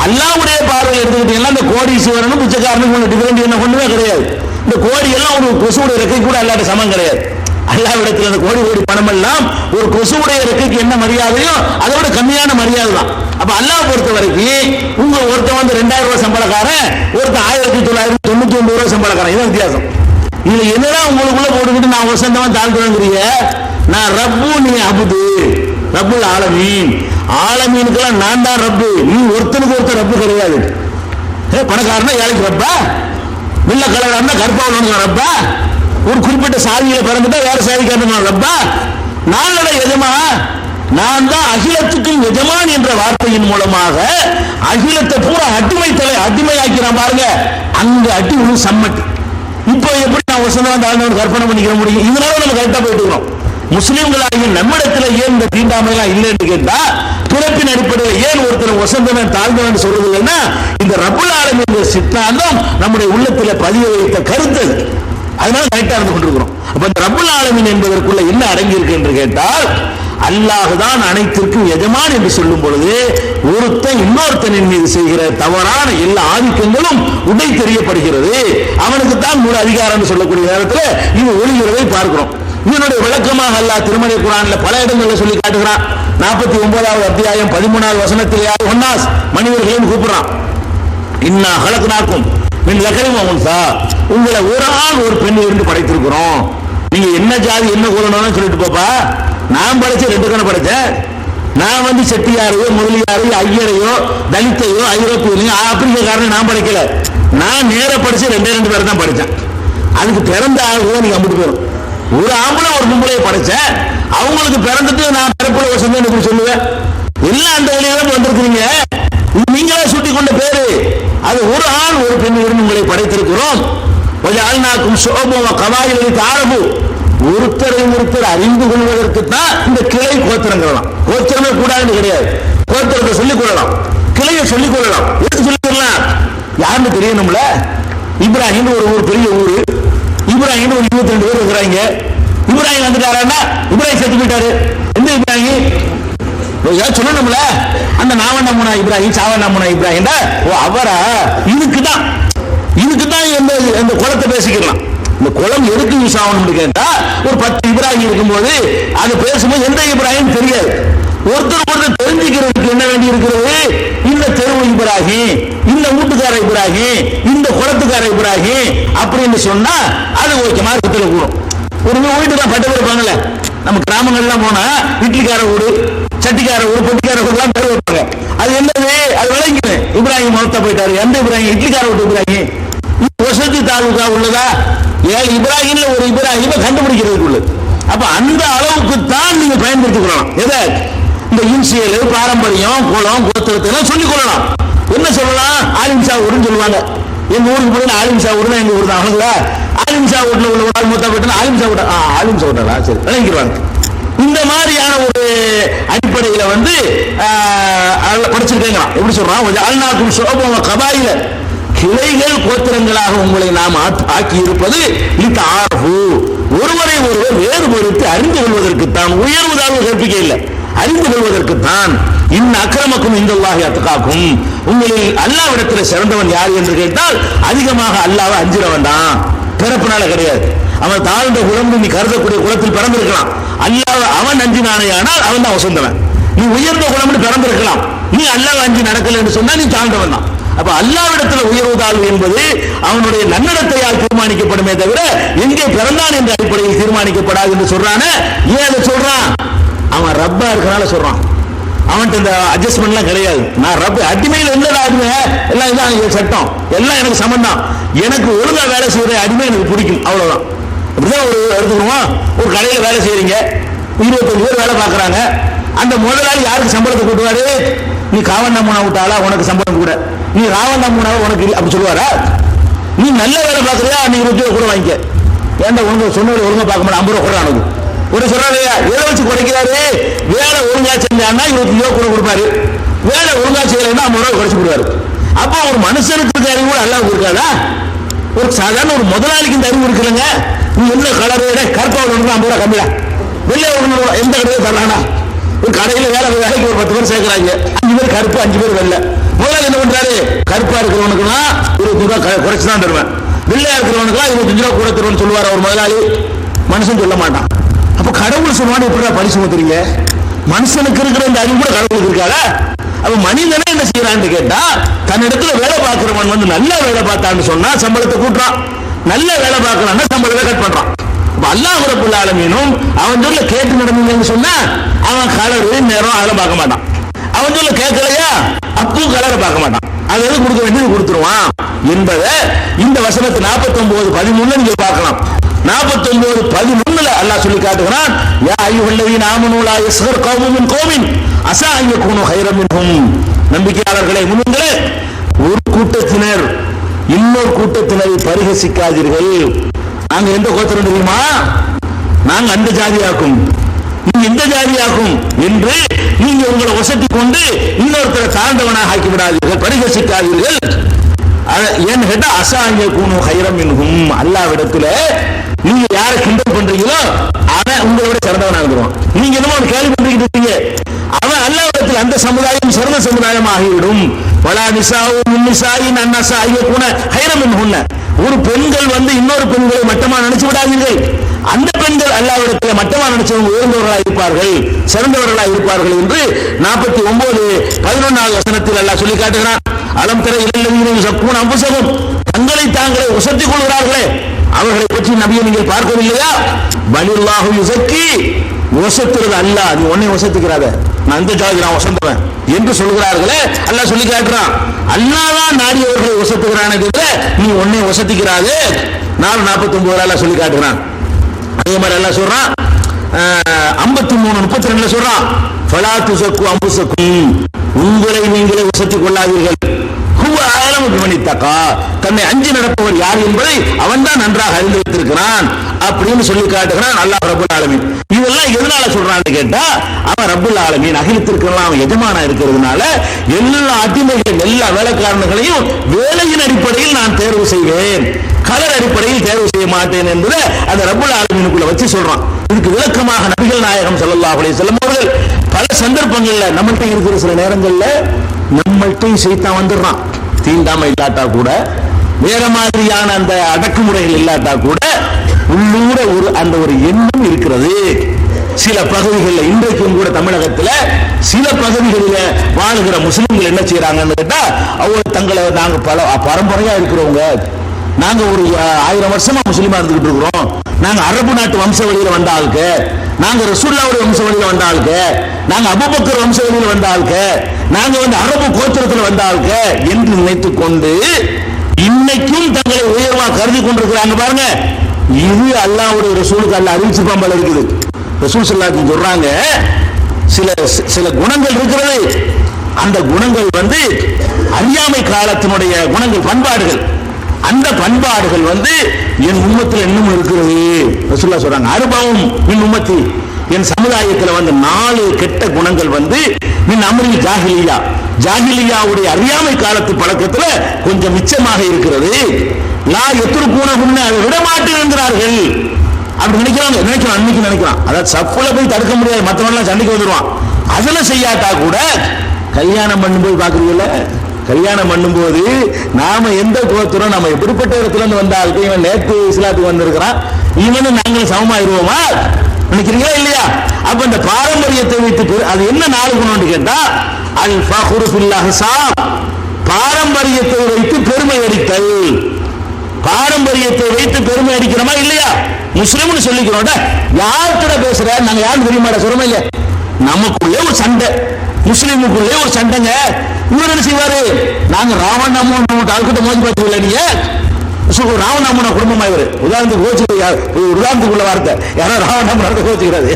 அல்லாஹ்வுடைய பார்வையில் எடுத்துக்கிட்டீங்கன்னா இந்த கோடீஸ்வரனும் பிச்சைக்காரனும் டிஃபரெண்ட் என்ன கொண்டுமே கிடையாது. இந்த கோடி எல்லாம் ஒரு கொசுவுடைய ரெக்கை கூட அல்லாட்ட சமம் கிடையாது. அல்லாஹ்விடத்தில் அந்த கோடி பணம் எல்லாம் ஒரு கொசுவுடைய ரெக்கைக்கு என்ன மரியாதையோ அதை விட கம்மியான மரியாதை தான். அப்ப அல்லாஹ் பொறுத்த வரைக்கும் உங்க ஒருத்தன் வந்து 2000 ரூபாய் சம்பளக்காரன், ஒருத்தன் 1999 ரூபாய் சம்பளக்காரன். இதான் வித்தியாசம். இதுல என்னதான் உங்களுக்குள்ள போட்டுக்கிட்டு நான் வசந்தவன் தாழ்த்துறேங்கிறீங்க. நான் ரப்பு, நீ அபுது. ரப்புல் ஆலமீன், ஆலமீனுக்கெல்லாம் நான் தான் ரப்பு. நீ ஒருத்தனுக்கு ஒருத்தர் ரப்பு கிடையாது. பணக்காரனா ஏழைக்கு ரப்பா? வெள்ள கலரான கற்பவனுக்கு ரப்பா? ஒரு குறிப்பிட்ட சாதியில பிறந்துட்டா வேற சாதிக்காரன் ரப்பா? நான் எஜமா, நான் தான் அகிலத்துக்கும் எஜமான் என்ற வார்த்தையின் மூலமாக அகிலத்தை பூரா அடிமையாக்கிறான் பாருங்க. அங்க அட்டி உள்ள சம்மட்டி. இப்போ எப்படி நான் வசந்தவன் தாழ்ந்தவன் கற்பனை பண்ணிக்க முடியும்? இதனால நம்ம கரெக்டா போயிட்டு இருக்கிறோம். முஸ்லிம்களாகிய நம்மிடத்துல ஏன் இந்த தீண்டாமைலாம் இல்லைன்னு கேட்டா, பிறப்பின் அடிப்படையில் ஏன் ஒருத்தர் வசந்தவன் தாழ்ந்தவன் சொல்றது இல்லைன்னா, இந்த ரப்புல் ஆலமீன் சித்தாந்தம் நம்முடைய உள்ளத்துல பதிய வைத்த கருத்து. அதனால கரெக்டா இருந்து கொண்டிருக்கிறோம். அப்ப இந்த ரப்புல் ஆலமீன் என்பதற்குள்ள என்ன அடங்கி இருக்கு என்று கேட்டால், அல்லாஹ் தான் அனைத்திற்கும் எஜமான் என்று சொல்லும் பொழுது ஒருத்தன் இன்னொருத்தனின் மீது செய்கிற தவறான எல்லா ஆதிக்கங்களும் உடை தெரியப்படுகிறது. அவனுக்கு தான் முழு அதிகாரம் சொல்லக்கூடிய நேரத்தில் இது ஒளிகிறதை பார்க்கிறோம். இதனுடைய விளக்கமாக அல்லாஹ் திருமறை குர்ஆன்ல பல இடங்களில் சொல்லி காட்டுகிறான். 49வது அத்தியாயம் 13வது வசனத்தில் ஒன்னாஸ் மனிதர்களையும் கூப்பிடுறான். இன்னா ஹலக்னாக்கும் மின் லகரின் வ உன்ஸா, உங்களை ஒரு ஆண் ஒரு பெண் இருந்து படைத்திருக்கிறோம். நீங்க என்ன ஜாதி என்ன கூறணும்னு சொல்லிட்டு போப்பா. நான் படைச்ச 2 கணக்கு படைச்சேன். நான் வந்து செட்டியாரையோ முதலியாரையோ ஐயரையோ தலித்தையோ ஐரோப்பியனையோ ஆப்பிரிக்காரனையும் நான் படைக்கல. நான் நேர படிச்சு 2 பேர் தான் படித்தேன். அதுக்கு பிறந்த ஆளுங்க நீங்க அம்பிட்டு போயிடும். ஒரு ஆம்பளை ஒரு பொம்பளையை படைச்சேன். அவங்களுக்கு பிறந்துட்டு நான் பிறப்புல வசந்தேன் எப்படி சொல்லுவேன்? எல்லாம் அந்த வழியில வந்திருக்கிறீங்க. நீங்களே சுட்டி கொண்ட பேரு. அது ஒரு ஆண் ஒரு பெண் உங்களை படைத்திருக்கிறோம். ஆள்நாக்கும் சோபம் கவாயில் தாரபு, ஒருத்தரை ஒருத்தர் அறிந்து கொள்வதற்கு தான் இந்த கிளை கோத்திரங்கள். கோத்திரமே கூடாதுன்னு கிடையாது. கோத்திரத்தை சொல்லிக் கொள்ளலாம், கிளையை சொல்லிக் கொள்ளலாம். எதுக்கு சொல்லிக் கொள்ளலாம்? யாருன்னு தெரியணும்ல. இப்ராஹிம் ஒரு ஊர், பெரிய ஊரு. இப்ராஹிம் ஒரு 22 பேர் இருக்கிறாங்க. இப்ராஹிம் வந்துட்டாரா? இப்ராஹிம் செத்து போயிட்டாரு. எந்த இப்ராஹிம் சொல்லணும்ல. அந்த நாவண்ணமுனா இப்ராஹிம், சாவண்ணமுனா இப்ராஹிம். ஓ அவரா? இதுக்குதான் இந்த குளத்தை பேசிக்கலாம். இந்த குளம் எதுக்கு யூஸ் ஆகணும்னு கேட்டா, ஒரு 10 இப்ராஹிம் இருக்கும்போது அது பேசும்போது எந்த இப்ராஹிம் தெரியாது. ஒருத்தர் தெரிஞ்சுக்கிறதுக்கு என்ன வேண்டி இருக்கிறது? இந்த தெருவு இப்ராஹிம், இந்த வீட்டுக்கார இப்ராஹிம், இந்த குளத்துக்கார இப்ராஹிம் அப்படின்னு சொன்னா அது ஓகே, மார்க்கத்தில் கூடும். ஒரு வீட்டு தான் பட்டு இருப்பாங்கல்ல, நம்ம கிராமங்கள்லாம் போனா இட்லிக்கார வீடு, சட்டிக்கார வீடு, பொட்டிக்கார வீடுலாம் பேர் வைப்பாங்க. அது என்னது? அது விளங்கிடும். இப்ராஹிம் மௌத்தா போயிட்டாரு. எந்த இப்ராஹிம்? இட்லிக்கார வீட்டு இப்ராஹிம். வசதி தாலுகா உள்ளதா? 7 இப்ராஹிம்ல ஒரு இப்ராஹிமை கண்டுபிடிக்கிறதுக்கு உள்ளது. அப்ப அந்த அளவுக்கு தான் நீங்க பயன்படுத்திக் கொள்ளலாம். எதை? இந்த இன்சியல், பாரம்பரியம், குளம், கோத்திரத்தை சொல்லிக் கொள்ளலாம். என்ன சொல்லலாம்? ஆலிம்சா ஊருன்னு சொல்லுவாங்க. எங்க ஊருக்கு போய் ஆலிம்சா ஊருன்னா எங்க ஊர் தான். அவங்களா ஆலிம்சா வீட்டுல உள்ள ஒரு ஆள் மூத்தா போயிட்டு ஆலிம்சா வீட்டா, ஆலிம்சா வீட்டா சரி விளங்கிடுவாங்க. இந்த மாதிரியான ஒரு அடிப்படையில படிச்சிருக்கேங்க. எப்படி சொல்றான்? அல்நாக்கும் சோபம் கபாயில, கிளைகள் கோத்திரங்களாக உங்களை நாம் ஆக்கி இருப்பது ஒருவரை ஒருவர் வேறுபடுத்தி அறிந்து கொள்வதற்கு தான். உயர்வு தாழ்வு கற்பிக்க இல்லை, அறிந்து கொள்வதற்கு தான். அக்கிரமக்கும் இந்தல்லாஹி அத்காக்கும், உங்களில் அல்லாஹ்விடத்தில் சிறந்தவன் யார் என்று கேட்டால் அதிகமாக அல்லாஹ்வை அஞ்சிறவன் தான். பிறப்பினால கிடையாது. அவன் தாழ்ந்த குலம் நீ கருதக்கூடிய குலத்தில் பிறந்திருக்கலாம். அல்லாஹ் அவன் அஞ்சினானே ஆனால் அவன் தான் வசந்தவன். நீ உயர்ந்த குலம் பிறந்திருக்கலாம், நீ அல்லாஹ் அஞ்சி நடக்கல என்று சொன்னா நீ தாழ்ந்தவன் தான். அப்ப அல்லாஹ்விடத்தில் உயர்வு தாழ்வு என்பது அவனுடைய நன்னடத்தையால் தீர்மானிக்கப்படுமே தவிர எங்கே பிறந்தான் என்ற அடிப்படையில் தீர்மானிக்கப்படாது என்று சொல்றானே. ஏன் அதை சொல்றான்? அவன் ரப்பா இருக்கனால சொல்றான். அவன்கிட்ட இந்த அட்ஜஸ்ட்மெண்ட்லாம் கிடையாது. நான் ரப்ப அடிமையில் என்னடா அடிமை? எல்லாம் இதான் சட்டம், எல்லாம் எனக்கு சம்பந்தம். எனக்கு ஒழுங்கா வேலை செய்யற அடிமை எனக்கு பிடிக்கும், அவ்வளவுதான். அப்படிதான் ஒரு எடுத்துக்கணுமா? ஒரு கடையில வேலை செய்யறீங்க, 25 பேர் வேலை பார்க்கறாங்க. அந்த முதலாளி யாருக்கு சம்பளத்தை கூட்டுவாரு? நீ காவண்ணா மூணா விட்டாளா உனக்கு சம்பளம் கூட, நீ ராவண்ணா மூணாவா உனக்கு இல்லை அப்படி சொல்லுவாரா? நீ நல்ல வேலை பார்க்கறியா, நீ 20 ரூபா கூட வாங்கிக்க. ஏன்டா உனக்கு சொன்ன ஒழுங்கா பார்க்க மாட்டேன், 50 ரூபா கூட அனுப்பு. ஒரு சொல்றாரு, எதை வச்சு குறைக்கிறாரு? வேலை ஒழுங்கா செஞ்சான்னா 25 ரூபா கூட கொடுப்பாரு, வேலை ஒழுங்கா செய்யலைன்னா 50 ரூபா குறைச்சு கொடுவாரு. அப்போ ஒரு மனுஷனுக்கு இருக்க அறிவு கூட அல்லாஹ் இருக்காதா? ஒரு சாதாரண ஒரு முதலாளிக்கு இந்த அறிவு இருக்குல்லங்க. நீ என்ன கலர் கருப்பா 50 ரூபா கம்மியா, வெள்ளை எந்த கடையில தர்றானா? ஒரு கடையில வேலைக்கு ஒரு 10 பேர் சேர்க்கிறாங்க, 5 பேர் கருப்பு 5 பேர் வெள்ளை. முதலாளி என்ன பண்றாரு? கருப்பா இருக்கிறவனுக்குலாம் 20 ரூபா குறைச்சு தான் தருவேன், வெள்ளையா இருக்கிறவனுக்குலாம் 25 ரூபா கூட தருவேன்னு சொல்லுவார் ஒரு முதலாளி. மனுஷன் சொல்ல மாட்டான். அப்ப கடவுள் சொல்லுவான்னு எப்படி பரிசு ஊத்துறீங்க? மனுஷனுக்கு இருக்கிற இந்த அறிவு கூட கடவுளுக்கு இருக்காதா? அப்ப மனிதனே என்ன செய்யறான்னு கேட்டா, தன்னிடத்துல வேலை பார்க்கிறவன் நல்ல வேலை பார்த்தான்னு சொன்னா சம்பளத்தை கூட்டுறான், நல்ல வேலை பார்க்கறான்னா சம்பளத்தை கட் பண்றான். அல்லாஹ் ரப்பல் ஆலமீனும் அவன் சொல்ல கேட்டு நடந்தீங்கன்னு சொன்னா அவன் கலரு நேரம் அதெல்லாம் பார்க்க மாட்டான். அவன் சொல்ல கேட்கலையா அப்போ கலரை பார்க்க மாட்டான். அது எது கொடுக்க வேண்டியது கொடுத்துருவான் என்பதை இந்த வசனத்து 49:13 நீங்க பார்க்கலாம். 49:13 அல்லாஹ் சொல்லி காட்டுகிறான், யா அய்யுஹல்லதீன ஆமனூ லா யஸ்கர் கௌமும் மின் கௌமின் அஸா அன் யகூனு கைரம் மின்ஹும். நம்பிக்கையாளர்களே, முன்னங்களே, ஒரு கூட்டத்தினர் இன்னொரு கூட்டத்தினரை பரிகசிக்காதீர்கள். நாங்க எந்த கோத்திரம் தெரியுமா? நாங்க அந்த ஜாதியாக்கும், நீங்க இந்த ஜாதியாக்கும் என்று நீங்க உங்களை வசதி கொண்டு இன்னொருத்தரை தாழ்ந்தவனாக ஆக்கி விடாதீர்கள், பரிகசிக்காதீர்கள். ஏன்னு கேட்டா அசாங்க கூணு ஹைரம் என்னும் அல்லாவிடத்துல நீங்க யாரை கிண்டல் பண்றீங்களோ அவன் உங்களோட சிறந்தவனாக இருந்துருவான். நீங்க என்னமோ கேள்வி பண்ணிக்கிட்டு இருக்கீங்க, அவன் அல்லாவிடத்தில் அந்த சமுதாயம் சிறந்த சமுதாயம் ஆகிவிடும். வலா நிசாவும் நிசாயின் அன்னசா ஐயக்கூன ஹைரம் என்னும். ஒரு பெண்கள் இன்னொரு பெண்களை மட்டமா நினைச்சு விடாதீர்கள். அந்த பெண்கள் அல்லாஹ்விடத்தில் மட்டமா நினைச்சவங்க உயர்ந்தவர்களாக இருப்பார்கள், சிறந்தவர்களாக இருப்பார்கள் என்று 49:11 வசனத்தில் அல்லாஹ் சொல்லி காட்டுகிறான். அலம் தர இலல்லதீன யஸக்கூன அன்ஃபுஸஹும், தங்களை தாங்களே உசத்திக் கொள்கிறார்களே அவர்களை பற்றி நபியை நீங்கள் பார்க்கவில்லையா? பலில்லாஹு யுஸக்கி, வசத்துறது அல்லாஹ், நீ உன்னை வசத்துக்கிறாத, நான் அந்த ஜாதி நான் வசந்தவன் என்று சொல்கிறார்களே அல்லாஹ் சொல்லி காட்டுறான். அல்லாஹ் தான் நாடியவர்களை வசத்துகிறானே தவிர நீ உன்னை வசத்திக்கிறாதே. 4:49 அல்லாஹ் சொல்லி காட்டுகிறான். அதே மாதிரி அல்லாஹ் சொல்றான் 53:32 சொல்றான், ஃபலா துஸக்கு அன்ஃபுஸக்கும், உங்களை நீங்களே வசத்திக் கொள்ளாதீர்கள். ஹுவ அஅலமு பிமன் இத்தகா, தன்னை அஞ்சி நடப்பவர் யார் என்பதை அவன் தான் நன்றாக அறிந்து வைத்திருக்கிறான் அப்படின்னு சொல்லி காட்டுகிறான் அல்லாஹ் ரப்பல் ஆலமீன். இதெல்லாம் எதனால சொல்றான்னு கேட்டா, அவன் ரப்பல் ஆலமீன் அகிலத்திற்கெல்லாம் அவன் எஜமானா இருக்கிறதுனால எல்லா அடிமைகள் எல்லா வேலைக்காரர்களையும் வேலையின் அடிப்படையில் நான் தேர்வு செய்வேன், கலர் அடிப்படையில் தேர்வு செய்ய மாட்டேன் என்பதை அந்த ரப்பல் ஆலமீனுக்குள்ள வச்சு சொல்றான். இதுக்கு விளக்கமாக நபிகள் நாயகம் ஸல்லல்லாஹு அலைஹி வஸல்லம் அவர்கள் பல சந்தர்ப்பங்கள்ல நம்மள்ட்ட இருக்கிற சில நேரங்கள்ல நம்மள்ட்டையும் சைத்தான் வந்துடுறான். தீண்டாமை இல்லாட்டா கூட, வேற மாதிரியான அந்த அடக்குமுறைகள் இல்லாட்டா கூட உள்ளூர ஒரு எண்ணம் இருக்கிறது. சில பகுதிகளில் இன்றைக்கும் கூட தமிழகத்தில் சில பகுதிகளில் வாழ்கிற முஸ்லிம்கள் என்ன செய்யறாங்கன்னு கேட்டா, அவங்க தங்களை நாங்க பல பரம்பரையா இருக்கிறவங்க, நாங்க ஒரு 1000 வருஷமா முஸ்லிமா இருந்துகிட்டு இருக்கிறோம், நாங்க அரபு நாட்டு வம்ச வழியில வந்த ஆளுக்கு, நாங்க ரசூலுல்லாஹ்வுடைய வம்ச வழியில வந்த ஆளுக்கு, நாங்க அபூபக்கர் வம்ச வழியில வந்த ஆளுக்கு, நாங்க அரபு கோத்திரத்தில் வந்த ஆளுக்கு என்று நினைத்துக் கொண்டு இன்னைக்கும் தங்களை உயர்வா கருதி கொண்டிருக்கிறாங்க பாருங்க. இது அல்லாஹ்வுடைய ரசூலுக்கு அல்லாஹ் அறிவிச்சிருப்பான் போல இருக்குது. ரசூல் ஸல்லல்லாஹு அலைஹி வஸல்லம் சொல்றாங்க, சில குணங்கள் இருக்கிறது, அந்த குணங்கள் அறியாமை காலத்தினுடைய குணங்கள், பண்பாடுகள். அந்த பண்பாடுகள் என் உம்மத்தில் இன்னும் இருக்கிறது. ரசூலுல்லாஹ் சொல்றாங்க, அருபவும் மின் உம்மத்தி, என் சமுதாயத்தில் 4 கெட்ட குணங்கள் மின் அம்ரில் ஜாஹிலியா, ஜாஹிலியாவுடைய அறியாமை காலத்து பழக்கத்துல கொஞ்சம் மிச்சமாக இருக்கிறது. லா யத்ருகூனஹுன்ன, அதை விட மாட்டேன் என்கிறார்கள். அப்படி நினைக்கிறான் அன்னைக்கு நினைக்கிறான். அதாவது சப்புல போய் தடுக்க முடியாது, மற்றவங்க சண்டைக்கு வந்துடுவான். அதெல்லாம் செய்யாட்டா கூட கல்யாணம் பண்ணும்போது பாக்குறீங்கல்ல, கல்யாணம் பண்ணும்போது நாம எந்த கோத்திரம், நம்ம எப்படிப்பட்ட இடத்துல இருந்து வந்தாலும், இவன் நேற்று இஸ்லாத்துக்கு வந்திருக்கிறான், இவனும் நாங்களும் சமமாயிருவோமா நினைக்கிறீங்களா இல்லையா? அப்ப இந்த பாரம்பரியத்தை வைத்து அது என்ன 4 குணம்னு கேட்டா, அல் ஃபஹ்ரு ஃபில் அஹ்சாப், பாரம்பரியத்தை வைத்து பெருமை அடித்தல். பாரம்பரியத்தை வைத்து பெருமை அடிக்கிறோமா இல்லையா? முஸ்லிம்னு சொல்லிக்கிறோம், யார்கிட்ட பேசுற, நாங்க யாரும் தெரிய மாட்டோம் சொல்றோமா இல்லையா? நமக்குள்ளே ஒரு சண்டை, முஸ்லிமுக்குள்ளே ஒரு சண்டைங்க. இவர் என்ன செய்வாரு, நாங்க ராவணாமன் ஆள்கிட்ட மோதி பார்த்தீங்களா நீங்க? ராவணாமன குடும்பமா இவர் உதாரணத்துக்குள்ள வார்த்தை, யாரோ ராவணாமன் கோச்சுக்கிறாரு.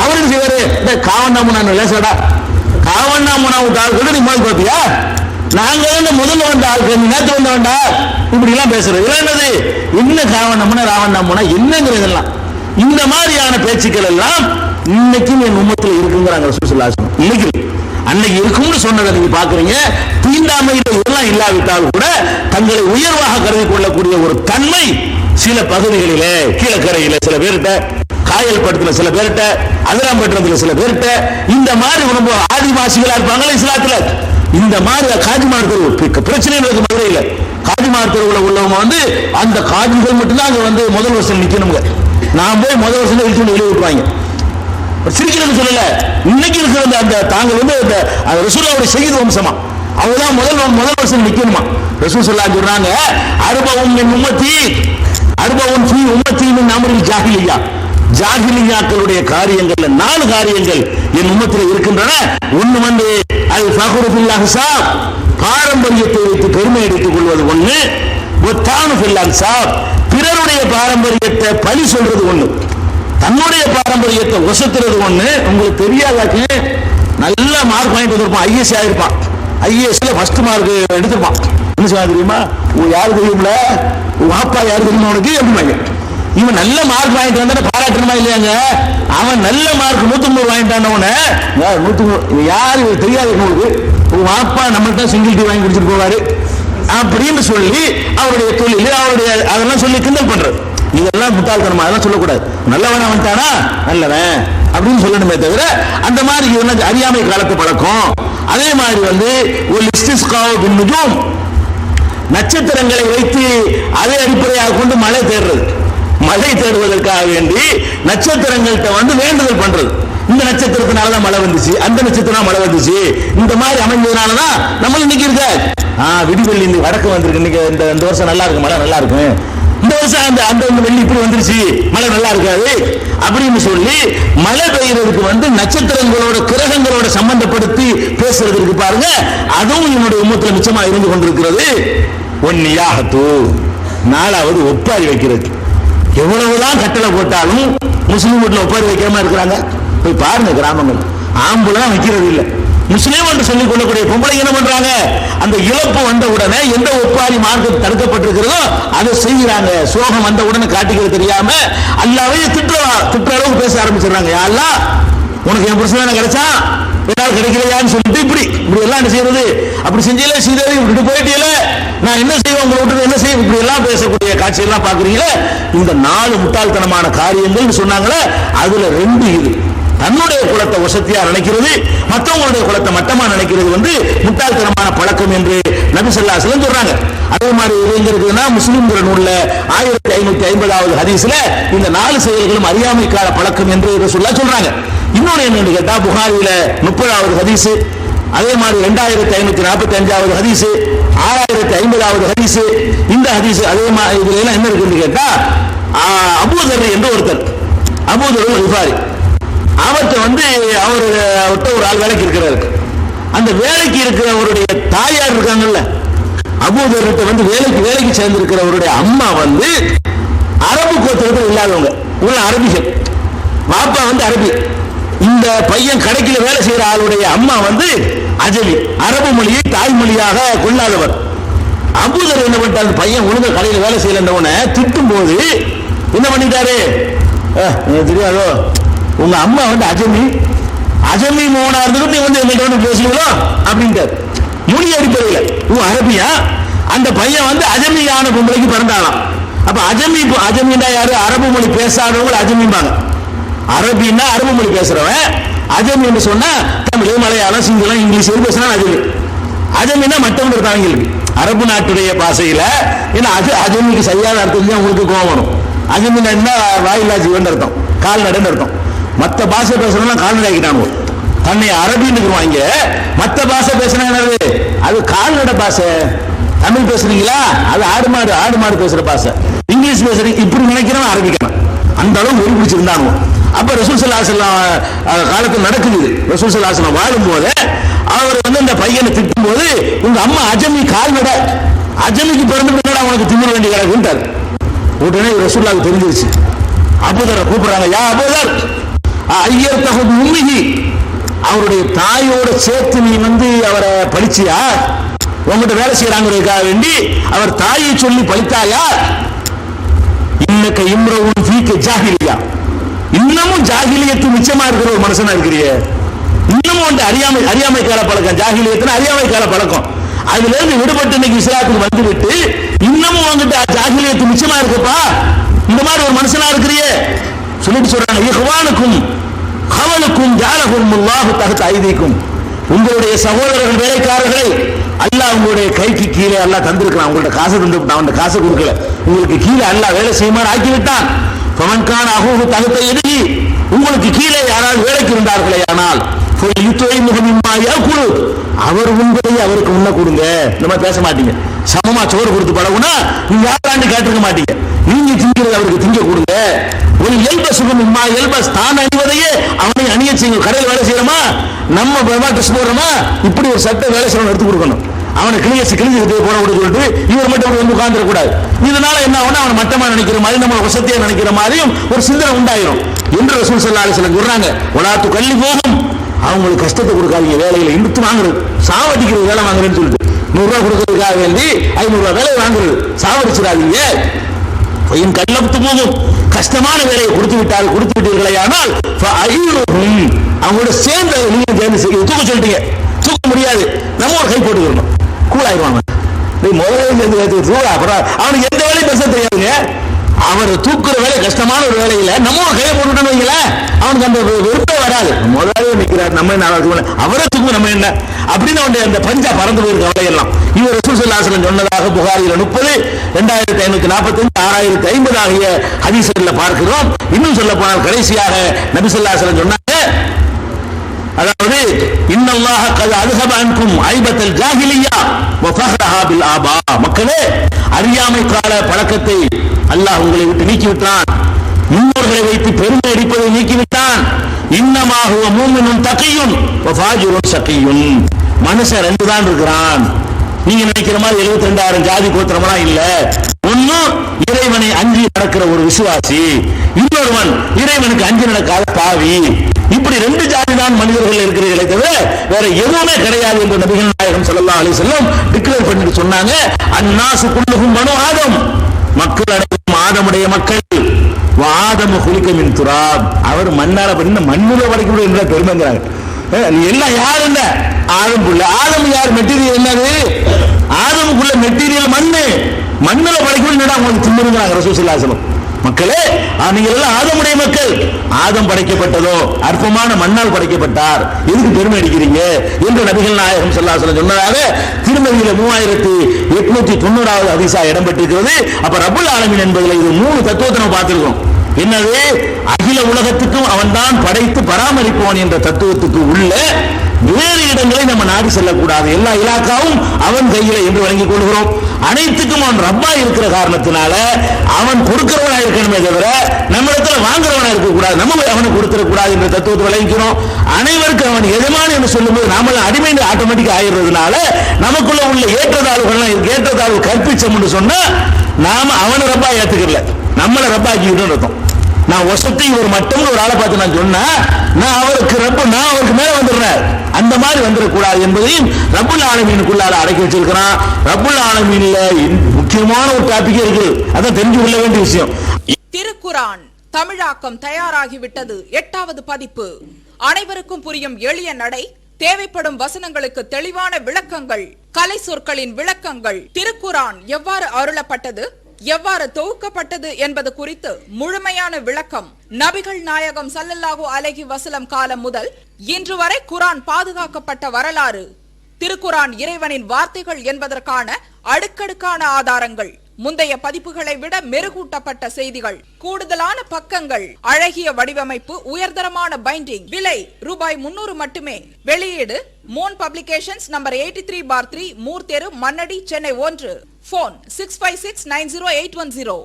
அவர் என்ன செய்வாரு, காவண்ணாமன் லேசடா, காவண்ணாமன் ஆள்கிட்ட நீ மோதி பார்த்தியா, நாங்க முதல்ல வந்த ஆளுக்கு நீ நேற்று வந்த வேண்டா, இப்படி எல்லாம் பேசுறது என்னது, என்ன காவண்ணாமனா ராவண்ணாமனா என்னங்கிற இதெல்லாம், இந்த மாதிரியான பேச்சுக்கள் எல்லாம் இன்னைக்கும் என் உம்மத்தில் இருக்குங்கிறாங்க ரசூலுல்லாஹி ஸல்லல்லாஹு அலைஹி வஸல்லம். இன்னைக்கு அன்னைக்கு இருக்கும்னு சொன்னதை நீங்க பாக்குறீங்க. தீண்டாமையில் இதெல்லாம் இல்லாவிட்டால் கூட தங்களை உயர்வாக கருதி கொள்ளக்கூடிய ஒரு தன்மை சில பகுதிகளிலே, கீழக்கரையில சில பேர்கிட்ட, காயல் படத்துல சில பேர்கிட்ட, அதிராம்பட்டினத்துல சில பேர்கிட்ட, இந்த மாதிரி ரொம்ப ஆதிவாசிகளா இருப்பாங்களே இஸ்லாத்துல, இந்த மாதிரி காஜிமார் தெருவு பிரச்சனை இருக்கு மதுரையில. காஜிமார் தெருவுல உள்ளவங்க அந்த காஜிகள் மட்டும்தான் அங்க முதல் வருஷம் நிக்கணுங்க. நான் போய் முதல் வருஷம் இழுத்து வெளியே விட்டுவாங்க. சிரிக்கிறது சொல்லல, இன்னைக்கு இருக்கிற அந்த தாங்கள் ரசூலுல்லாஹ்வுடைய சையீத் வம்சமா, அவங்கதான் முதல் வருஷம் நிக்கணுமா. ரசூல் ஸல்லல்லாஹு அலைஹி வஸல்லம் சொல்றாங்க, அர்பவுன் மின் உம்மத்தி, அர்பவுன் ஃபீ உம்மத்தி மின் அம்ரில் ஜாஹிலியா, ஜாஹிலியாக்களுடைய காரியங்கள்ல 4 காரியங்கள் என் உம்மத்தில் இருக்கின்றன. ஒண்ணு அல் ஃபஹ்ரு ஃபில் அஹ்சாப், பாரம்பரியத்தை வைத்து பெருமை எடுத்துக் கொள்வது ஒண்ணு. வத்தானு ஃபில் அன்சாப், பிறருடைய பாரம்பரியத்தை பழி சொல்றது ஒண்ணு, தன்னுடைய பாரம்பரியத்தை ஒசத்துறது ஒண்ணு. உங்களுக்கு தெரியாதாக்கு நல்ல மார்க் வாங்கிட்டு வந்திருப்பான், ஐஏஎஸ் ஆயிருப்பான், ஐஏஎஸ்ல ஃபர்ஸ்ட் மார்க் எடுத்திருப்பான். என்ன சொல்ல தெரியுமா, யாரு தெரியும்ல, வாப்பா யாரு தெரியுமா உனக்கு அப்படிமாங்க. இவன் நல்ல மார்க் வாங்கிட்டு வந்தா பாராட்டணுமா இல்லையாங்க? அவன் நல்ல மார்க் 103 வாங்கிட்டானவன 103 யாரு தெரியாது உங்களுக்கு, வாப்பா நம்மள்ட்ட சிங்கிள் டீ வாங்கி குடிச்சிட்டு போவாரு அப்படின்னு சொல்லி அவருடைய தொழில், அவருடைய அதெல்லாம் சொல்லி கிண்டல் பண்றது. இதெல்லாம் முட்டாள்தனமா, அதெல்லாம் சொல்லக்கூடாது. நல்லவனா வந்துட்டானா நல்லவன் அப்படின்னு சொல்லணுமே தவிர, அந்த மாதிரி அறியாமை காலத்து பழக்கம். அதே மாதிரி ஒரு இஸ்திஸ்காவு பின் நுஜூம், நட்சத்திரங்களை வைத்து அதை அடிப்படையாக கொண்டு மழை தேடுறது, மழை தேடுவதற்காக வேண்டி நட்சத்திரங்கள்கிட்ட வேண்டுதல் பண்றது. இந்த நட்சத்திரத்தினாலதான் மழை வந்துச்சு, அந்த நட்சத்திரம் மழை வந்துச்சு, இந்த மாதிரி அமைஞ்சதுனாலதான் நம்ம இன்னைக்கு இருக்க விடிவெள்ளி இந்த வடக்கு வந்திருக்கு, இன்னைக்கு இந்த வருஷம் நல்லா இருக்கு, மழை நல்லா இருக்கும், இந்த வருஷம் அந்த வெள்ளி இப்படி வந்துருச்சு, மழை நல்லா இருக்காது அப்படின்னு சொல்லி மழை பெய்யறதுக்கு நட்சத்திரங்களோட கிரகங்களோட சம்பந்தப்படுத்தி பேசுறதுக்கு பாருங்க. அதுவும் என்னுடைய உம்மத்துல மிச்சமா இருந்து கொண்டிருக்கிறது. ஒன்னியாகத்து, 4வது ஒப்பாரி வைக்கிறது. எவ்வளவுதான் கட்டளை போட்டாலும் முஸ்லீம் வீட்டுல ஒப்பாரி வைக்காம இருக்கிறாங்க. போய் பாருங்க கிராமங்கள், ஆம்புல வைக்கிறது இல்லை. முஸ்லீம் என்று சொல்லிக் கொள்ளக்கூடிய பொம்பளை என்ன பண்றாங்க, அந்த இழப்பு வந்த உடனே எந்த ஒப்பாரி மார்க்கம் தடுக்கப்பட்டிருக்கிறதோ அதை செய்கிறாங்க. சோகம் வந்த உடனே காட்டிக்கிறது தெரியாம அல்லாஹ்வை திட்டுற அளவுக்கு பேச ஆரம்பிச்சிடறாங்க. யா அல்லாஹ், உனக்கு என் புருஷன் கிடைச்சா என்னால் கிடைக்கலையான்னு சொல்லிட்டு இப்படி எல்லாம் என்ன செய்யறது, அப்படி செஞ்சல செய்தது இப்படி போயிட்டீல, நான் என்ன செய்வேன் உங்களை விட்டு என்ன செய்ய, இப்படி எல்லாம் பேசக்கூடிய காட்சியெல்லாம் பாக்குறீங்களே. இந்த 4 முட்டாள்தனமான காரியங்கள் சொன்னாங்களே, அதுல 2 இது. தன்னுடைய குலத்தை வசதியா நினைக்கிறது, மற்றவங்களுடைய குலத்தை மட்டமா நினைக்கிறது முட்டாள்தனமான பழக்கம் என்று நபி ஸல்லல்லாஹு அலைஹி வஸல்லம் சொல்றாங்க. அதே மாதிரி எங்க இருக்குதுன்னா முஸ்லிம்ங்கிற நூல்ல 1550வது ஹதீஸ்ல இந்த 4 செயல்களும் அறியாமைக்கால பழக்கம் என்று ரசூலுல்லாஹ் சொல்றாங்க. இன்னொன்னு என்னன்னு கேட்டா புகாரில 30வது ஹதீஸ், அதே மாதிரி 2545வது ஹதீஸ், 6050வது ஹதீஸ், இந்த ஹதீஸ் அதே மாதிரி இதுல எல்லாம் என்ன இருக்குன்னு கேட்டா அபூ தர் என்று ஒருத்தர், அபூ தர் கிஃபாரி, அவர்கிட்ட அவர்கிட்ட ஒரு ஆள் வேலைக்கு இருக்கிறாரு. அந்த வேலைக்கு இருக்கிறவருடைய தாயார் இருக்காங்கல்ல, அபூ தர்கிட்ட வேலைக்கு சேர்ந்திருக்கிறவருடைய அம்மா அரபு கோத்திரத்தில் இல்லாதவங்க, உள்ள அரபிகள். வாப்பா அரபி. இந்த பையன் கடைக்கில வேலை செய்யற ஆளுடைய அம்மா அஜமி, அரபு மொழியை தாய்மொழியாக கொள்ளாதவர். அபூ தர் என்ன பண்ணிட்டாரு, அந்த பையன் ஒழுங்கா கடையில் வேலை செய்யலன்னு திட்டும் போது என்ன பண்ணிட்டாரு, தெரியாதோ உங்க அம்மா அஜமி மோனா இருந்துட்டு நீ எங்கிட்ட பேசுவீங்களோ அப்படின்ட்டார். மொழி அடிப்படையில் உன் அரபியா, அந்த பையன் அஜமியான பொம்பளைக்கு பிறந்தாலாம். அப்ப அஜமின்னா யாரு, அரபு மொழி பேசாதவங்க அஜமிம்பாங்க. அரபின்னா அரபு மொழி பேசுறவன், அஜமி என்று சொன்னா தமிழ், மலையாளம், சிங்களம், இங்கிலீஷ் பேசினா அஜமி. அஜமின்னா மற்றவங்க இருக்காங்களுக்கு அரபு நாட்டுடைய பாஷையில. ஏன்னா அஜமிக்கு சரியான அர்த்தம் உங்களுக்கு கோவம் வரும். அஜமின்னா என்ன, வாயில்லா ஜீவன் அர்த்தம், கால்நடைன்னு அர்த்தம். மற்ற பாஷை பேசுறதுலாம் கால்நடை ஆகிட்டாங்க. தன்னை அரபின்னு இருக்கிறாங்க, மற்ற பாஷை பேசுனா என்னது, அது கால்நடை பாஷை. தமிழ் பேசுறீங்களா, அது ஆடு மாடு பேசுற பாஷை. இங்கிலீஷ் பேசுறீங்க, இப்படி நினைக்கிறவன் அரபிக்கணும். அந்த அளவு ஒரு பிடிச்சிருந்தாங்க. அப்ப ரசூல் ஸல்லல்லாஹு அலைஹி வஸல்லம் காலத்தில் நடக்குது. ரசூல் ஸல்லல்லாஹு அலைஹி வஸல்லம் வாழும் போது அவர் இந்த பையனை திட்டும் போது, உங்க அம்மா அஜமி கால்நடை, அஜமிக்கு பிறந்து உனக்கு திமிர வேண்டிய கிடக்குன்றார். உடனே ரசூலுல்லாஹ்வுக்கு தெரிஞ்சிருச்சு. அபூ தர் கூப்பிடுறாங்க, யா அபூ தர் ஐயர்தஹு உம்மிஹி, அவருடைய தாயோட சேர்த்து நீ அவரை பழிச்சியா, உங்ககிட்ட வேலை செய்யறாங்கிறதுக்காக வேண்டி அவர் தாயை சொல்லி பழித்தாயா, இன்னக இம்ரவுன் ஃபீக ஜாஹிலியா, இன்னமும் ஜாஹிலியத்து மிச்சமா இருக்கிற ஒரு மனுஷனா இருக்கிறீங்க. இன்னமும் அறியாமை கால பழக்கம், ஜாஹிலியத்துனா அறியாமை கால பழக்கம், அதுல இருந்து விடுபட்டு இன்னைக்கு இஸ்லாத்துக்கு வந்துவிட்டு இன்னமும் உங்ககிட்ட ஜாஹிலியத்து மிச்சமா இருக்குப்பா, இந்த மாதிரி ஒரு மனுஷனா இருக்கிறீங்க சொல்லிட்டு சொல்றாங்க. இஹ்வானுக்கும் ஹவலுக்கும் ஜஅலஹுமுல்லாஹு தஹ்த ஐதீக்கும், உங்களுடைய சகோதரர்கள் வேலைக்காரர்களை அல்லாஹ் உங்களுடைய கைக்கு கீழே அல்லாஹ் தந்திருக்கிறான். உங்கள்ட்ட காசு தந்துவிட்டான், அவன் காசு கொடுக்கல, உங்களுக்கு கீழே அல்லாஹ் வேலை செய்யுமாறு ஆக்கிவிட்டான். ஃபமன்கான அஹூஹு தஹ்த யதிஹி, உங்களுக்கு கீழே யாரால் வேலைக்கு இருந்தார்களே ஆனால் அவர் உண்பதை அவருக்கு உண்ண கொடுங்க. நம்ம பேச மாட்டீங்க, சமமா சோறு கொடுத்து பழகுனா நீங்க யாராண்டு கேட்டிருக்க மாட்டீங்க, நீங்க திங்கிறது அவருக்கு திங்க கொடுங்க. ஒரு எல்பசுகம் இம்மா எல்பஸ், தான் அணிவதையே அவனை அணிய செய்யும். கடையில் வேலை செய்யறோமா, நம்ம ட்ரெஸ் போடுறோமா, இப்படி ஒரு சட்டை வேலை செய்யணும் எடுத்து கொடுக்கணும். அவனை கிழிச்சு போன சொல்லிட்டு இவர் மட்டும் உட்கார்ந்துட கூடாது. இதனால என்ன ஆகும்னா அவனை மட்டமா நினைக்கிற மாதிரி, நம்ம வசதியா நினைக்கிற மாதிரியும் ஒரு சிந்தனை உண்டாயிரும் என்று ரசூல் ஸல்லல்லாஹு அலைஹி வஸல்லம் சொல்றாங்க. வலாத்து கல்லி போகும், அவங்களுக்கு கஷ்டத்தை கொடுக்காதீங்க, வேலையில இழுத்து வாங்குறது, சாவடிக்கிறது, வேலை வாங்குறேன்னு சொல்லிட்டு 100 ரூபாய் கொடுக்கறதுக்காக வேண்டி 500 ரூபாய் வேலை வாங்குறது, சாவடிச்சிடாதீங்க. கல்லப்து போகும், கஷ்டமான வேலையை கொடுத்து விட்டீர்களே ஆனால் அவங்களோட சேர்ந்து நீங்க தூக்க சொல்லிட்டீங்க, தூக்க முடியாது, நம்ம ஒரு கை போட்டுக்கணும், கூலாயிருவாங்க. அவனுக்கு எந்த வேலையும் பேச தெரியாதுங்க, அவர் தூக்குற வேலை கஷ்டமான ஒரு வேலையில நம்ம ஒரு கையை போட்டுட்டோம் வைங்கள, அவனுக்கு அந்த வெறுப்பே வராது. முதலாளியே நிற்கிறார், நம்ம என்ன அவரை தூக்கு, நம்ம என்ன அப்படின்னு அவனுடைய அந்த பஞ்சா பறந்து போயிருக்க வேலையெல்லாம் இவர் ரசூல் ஸல்லல்லாஹு அலைஹி வஸல்லம் சொன்னதாக புகாரில 30, 2545, 6050 ஆகிய ஹதீஸ்களில் பார்க்கிறோம். இன்னும் சொல்ல போனால் கடைசியாக நபி ஸல்லல்லாஹு அலைஹி வஸல்லம் சொன்னாங்க, அதாவது இன்னல்லாஹ கத் அஸ்ஹப அன்கும் ஐபத்தல் ஜாஹிலிய்யா வ ஃபஹ்ரஹா பில் ஆபா, மக்களே அறியாமை கால பழக்கத்தை அல்லாஹ் உங்களை விட்டு நீக்கிவிட்டான், முன்னோர்களை வைத்து பெருமை அடிப்பதை நீக்கிவிட்டான். இன்னமாக மூமினுன் தகியுன் வ ஃபாஜிருன் ஷகியுன், மனுஷன் 2 தான் இருக்கிறான். நீங்க நினைக்கிற மாதிரி 72,000 ஜாதி கோத்திரம்லாம் இல்ல. ஒன்னு இறைவனை அஞ்சி நடக்கிற ஒரு விசுவாசி, இன்னொருவன் இறைவனுக்கு அஞ்சி நடக்காத பாவி. இப்படி ரெண்டு ஜாதி தான் மனிதர்கள் இருக்கிறீர்களே தவிர வேற எதுவுமே கிடையாது என்று நபிகள் நாயகம் ஸல்லல்லாஹு அலைஹி வஸல்லம் டிக்ளேர் பண்ணிட்டு சொன்னாங்க. அன்னாசு குல்லுஹும் பனு ஆதம், மக்கள் அனைவரும் ஆதமுடைய மக்கள். ஆதமு குலிக மின் துராப், அவர் மண்ணால பண்ணி மண்ணுல படைக்கக்கூடிய என்ற பெருமைங்கிறாங்க. எல்லாம் யார் என்ன ஆதம் புள்ள, ஆதம் யார் மெட்டீரியல் என்னது, ஆதமுக்குள்ள மெட்டீரியல் மண்ணு, மண்ணுல படைக்கக்கூடிய உங்களுக்கு தின்னுங்கிறாங்க ரசூலுல்லாஹி ஸல்லல்லாஹு அலைஹி வஸல்லம். மக்களே நீங்கள் எல்லாம் ஆதமுடைய மக்கள், ஆதம் படைக்கப்பட்டதோ அற்பமான மண்ணால் படைக்கப்பட்டார், எதுக்கு பெருமை அடிக்கிறீங்க என்று நபிகள் நாயகம் ஸல்லல்லாஹு அலைஹி வஸல்லம் சொன்னதாக திருமதியில 3890வது ஹதீஸா இடம்பெற்றிருக்கிறது. அப்ப ரப்புல் ஆலமீன் என்பதில் இது 3 தத்துவத்தை நம்ம பார்த்திருக்கோம். என்னது, அகில உலகத்துக்கும் அவன் தான் படைத்து பராமரிப்பவன் என்ற தத்துவத்துக்கு உள்ள வேறு இடங்களை நம்ம நாடி செல்லக்கூடாது. எல்லா இலாக்காவும் அவன் கையில என்று வழங்கிக் கொள்கிறோம். அனைத்துக்கும் அவன் ரப்பா இருக்கிற காரணத்தினால அவன் கொடுக்கிறவனா இருக்கணுமே தவிர நம்ம இடத்துல வாங்குறவனா இருக்கக்கூடாது, நம்ம அவனுக்கு கொடுத்துடக்கூடாது என்ற தத்துவத்தை விளங்கிக்கிறோம். அனைவருக்கும் அவன் எஜமான் என்று சொல்லும்போது நாம அடிமை ஆட்டோமேட்டிக் ஆயிடுறதுனால நமக்குள்ள உள்ள ஏற்றத்தாழ்வு கற்பிச்சோம்னு சொன்னா நாம அவனை ரப்பா ஏத்துக்கல, நம்மளை ரப்பாக்கிட்டு அர்த்தம். நான் வசத்தை ஒரு மட்டம் ஒரு ஆளை பார்த்து நான் சொன்னா நான் அவருக்கு ரப்பு, நான் அவருக்கு மேல வந்துடுறேன், அந்த மாதிரி வந்துடக்கூடாது என்பதையும் ரப்புல் ஆலமீனுக்குள்ளால அடக்கி வச்சிருக்கிறான். ரப்புல் ஆலமீன்ல முக்கியமான ஒரு டாபிக் இருக்கு, அதான் தெரிஞ்சு கொள்ள வேண்டிய விஷயம். திருக்குரான் தமிழாக்கம் தயாராகிவிட்டது. 8வது பதிப்பு. அனைவருக்கும் புரியும் எளிய நடை, தேவைப்படும் வசனங்களுக்கு தெளிவான விளக்கங்கள், கலை சொற்களின் விளக்கங்கள், திருக்குரான் எவ்வாறு அருளப்பட்டது, எவ்வாறு தொகுக்கப்பட்டது என்பது குறித்து முழுமையான விளக்கம், நபிகள் நாயகம் ஸல்லல்லாஹு அலைஹி வஸல்லம் காலம் முதல் இன்று வரை குரான் பாதுகாக்கப்பட்ட வரலாறு, திருக்குரான் இறைவனின் வார்த்தைகள் என்பதற்கான அடுக்கடுக்கான ஆதாரங்கள், முந்தைய பதிப்புகளை விட மெருகூட்டப்பட்ட செய்திகள், கூடுதலான பக்கங்கள், அழகிய வடிவமைப்பு, உயர்தரமான பைண்டிங். விலை ரூபாய் 300 மட்டுமே. வெளியீடு மூன் பப்ளிகேஷன்ஸ், நம்பர் 83/3, மூர் தெரு, மண்ணடி, சென்னை 1. போன் 65690810.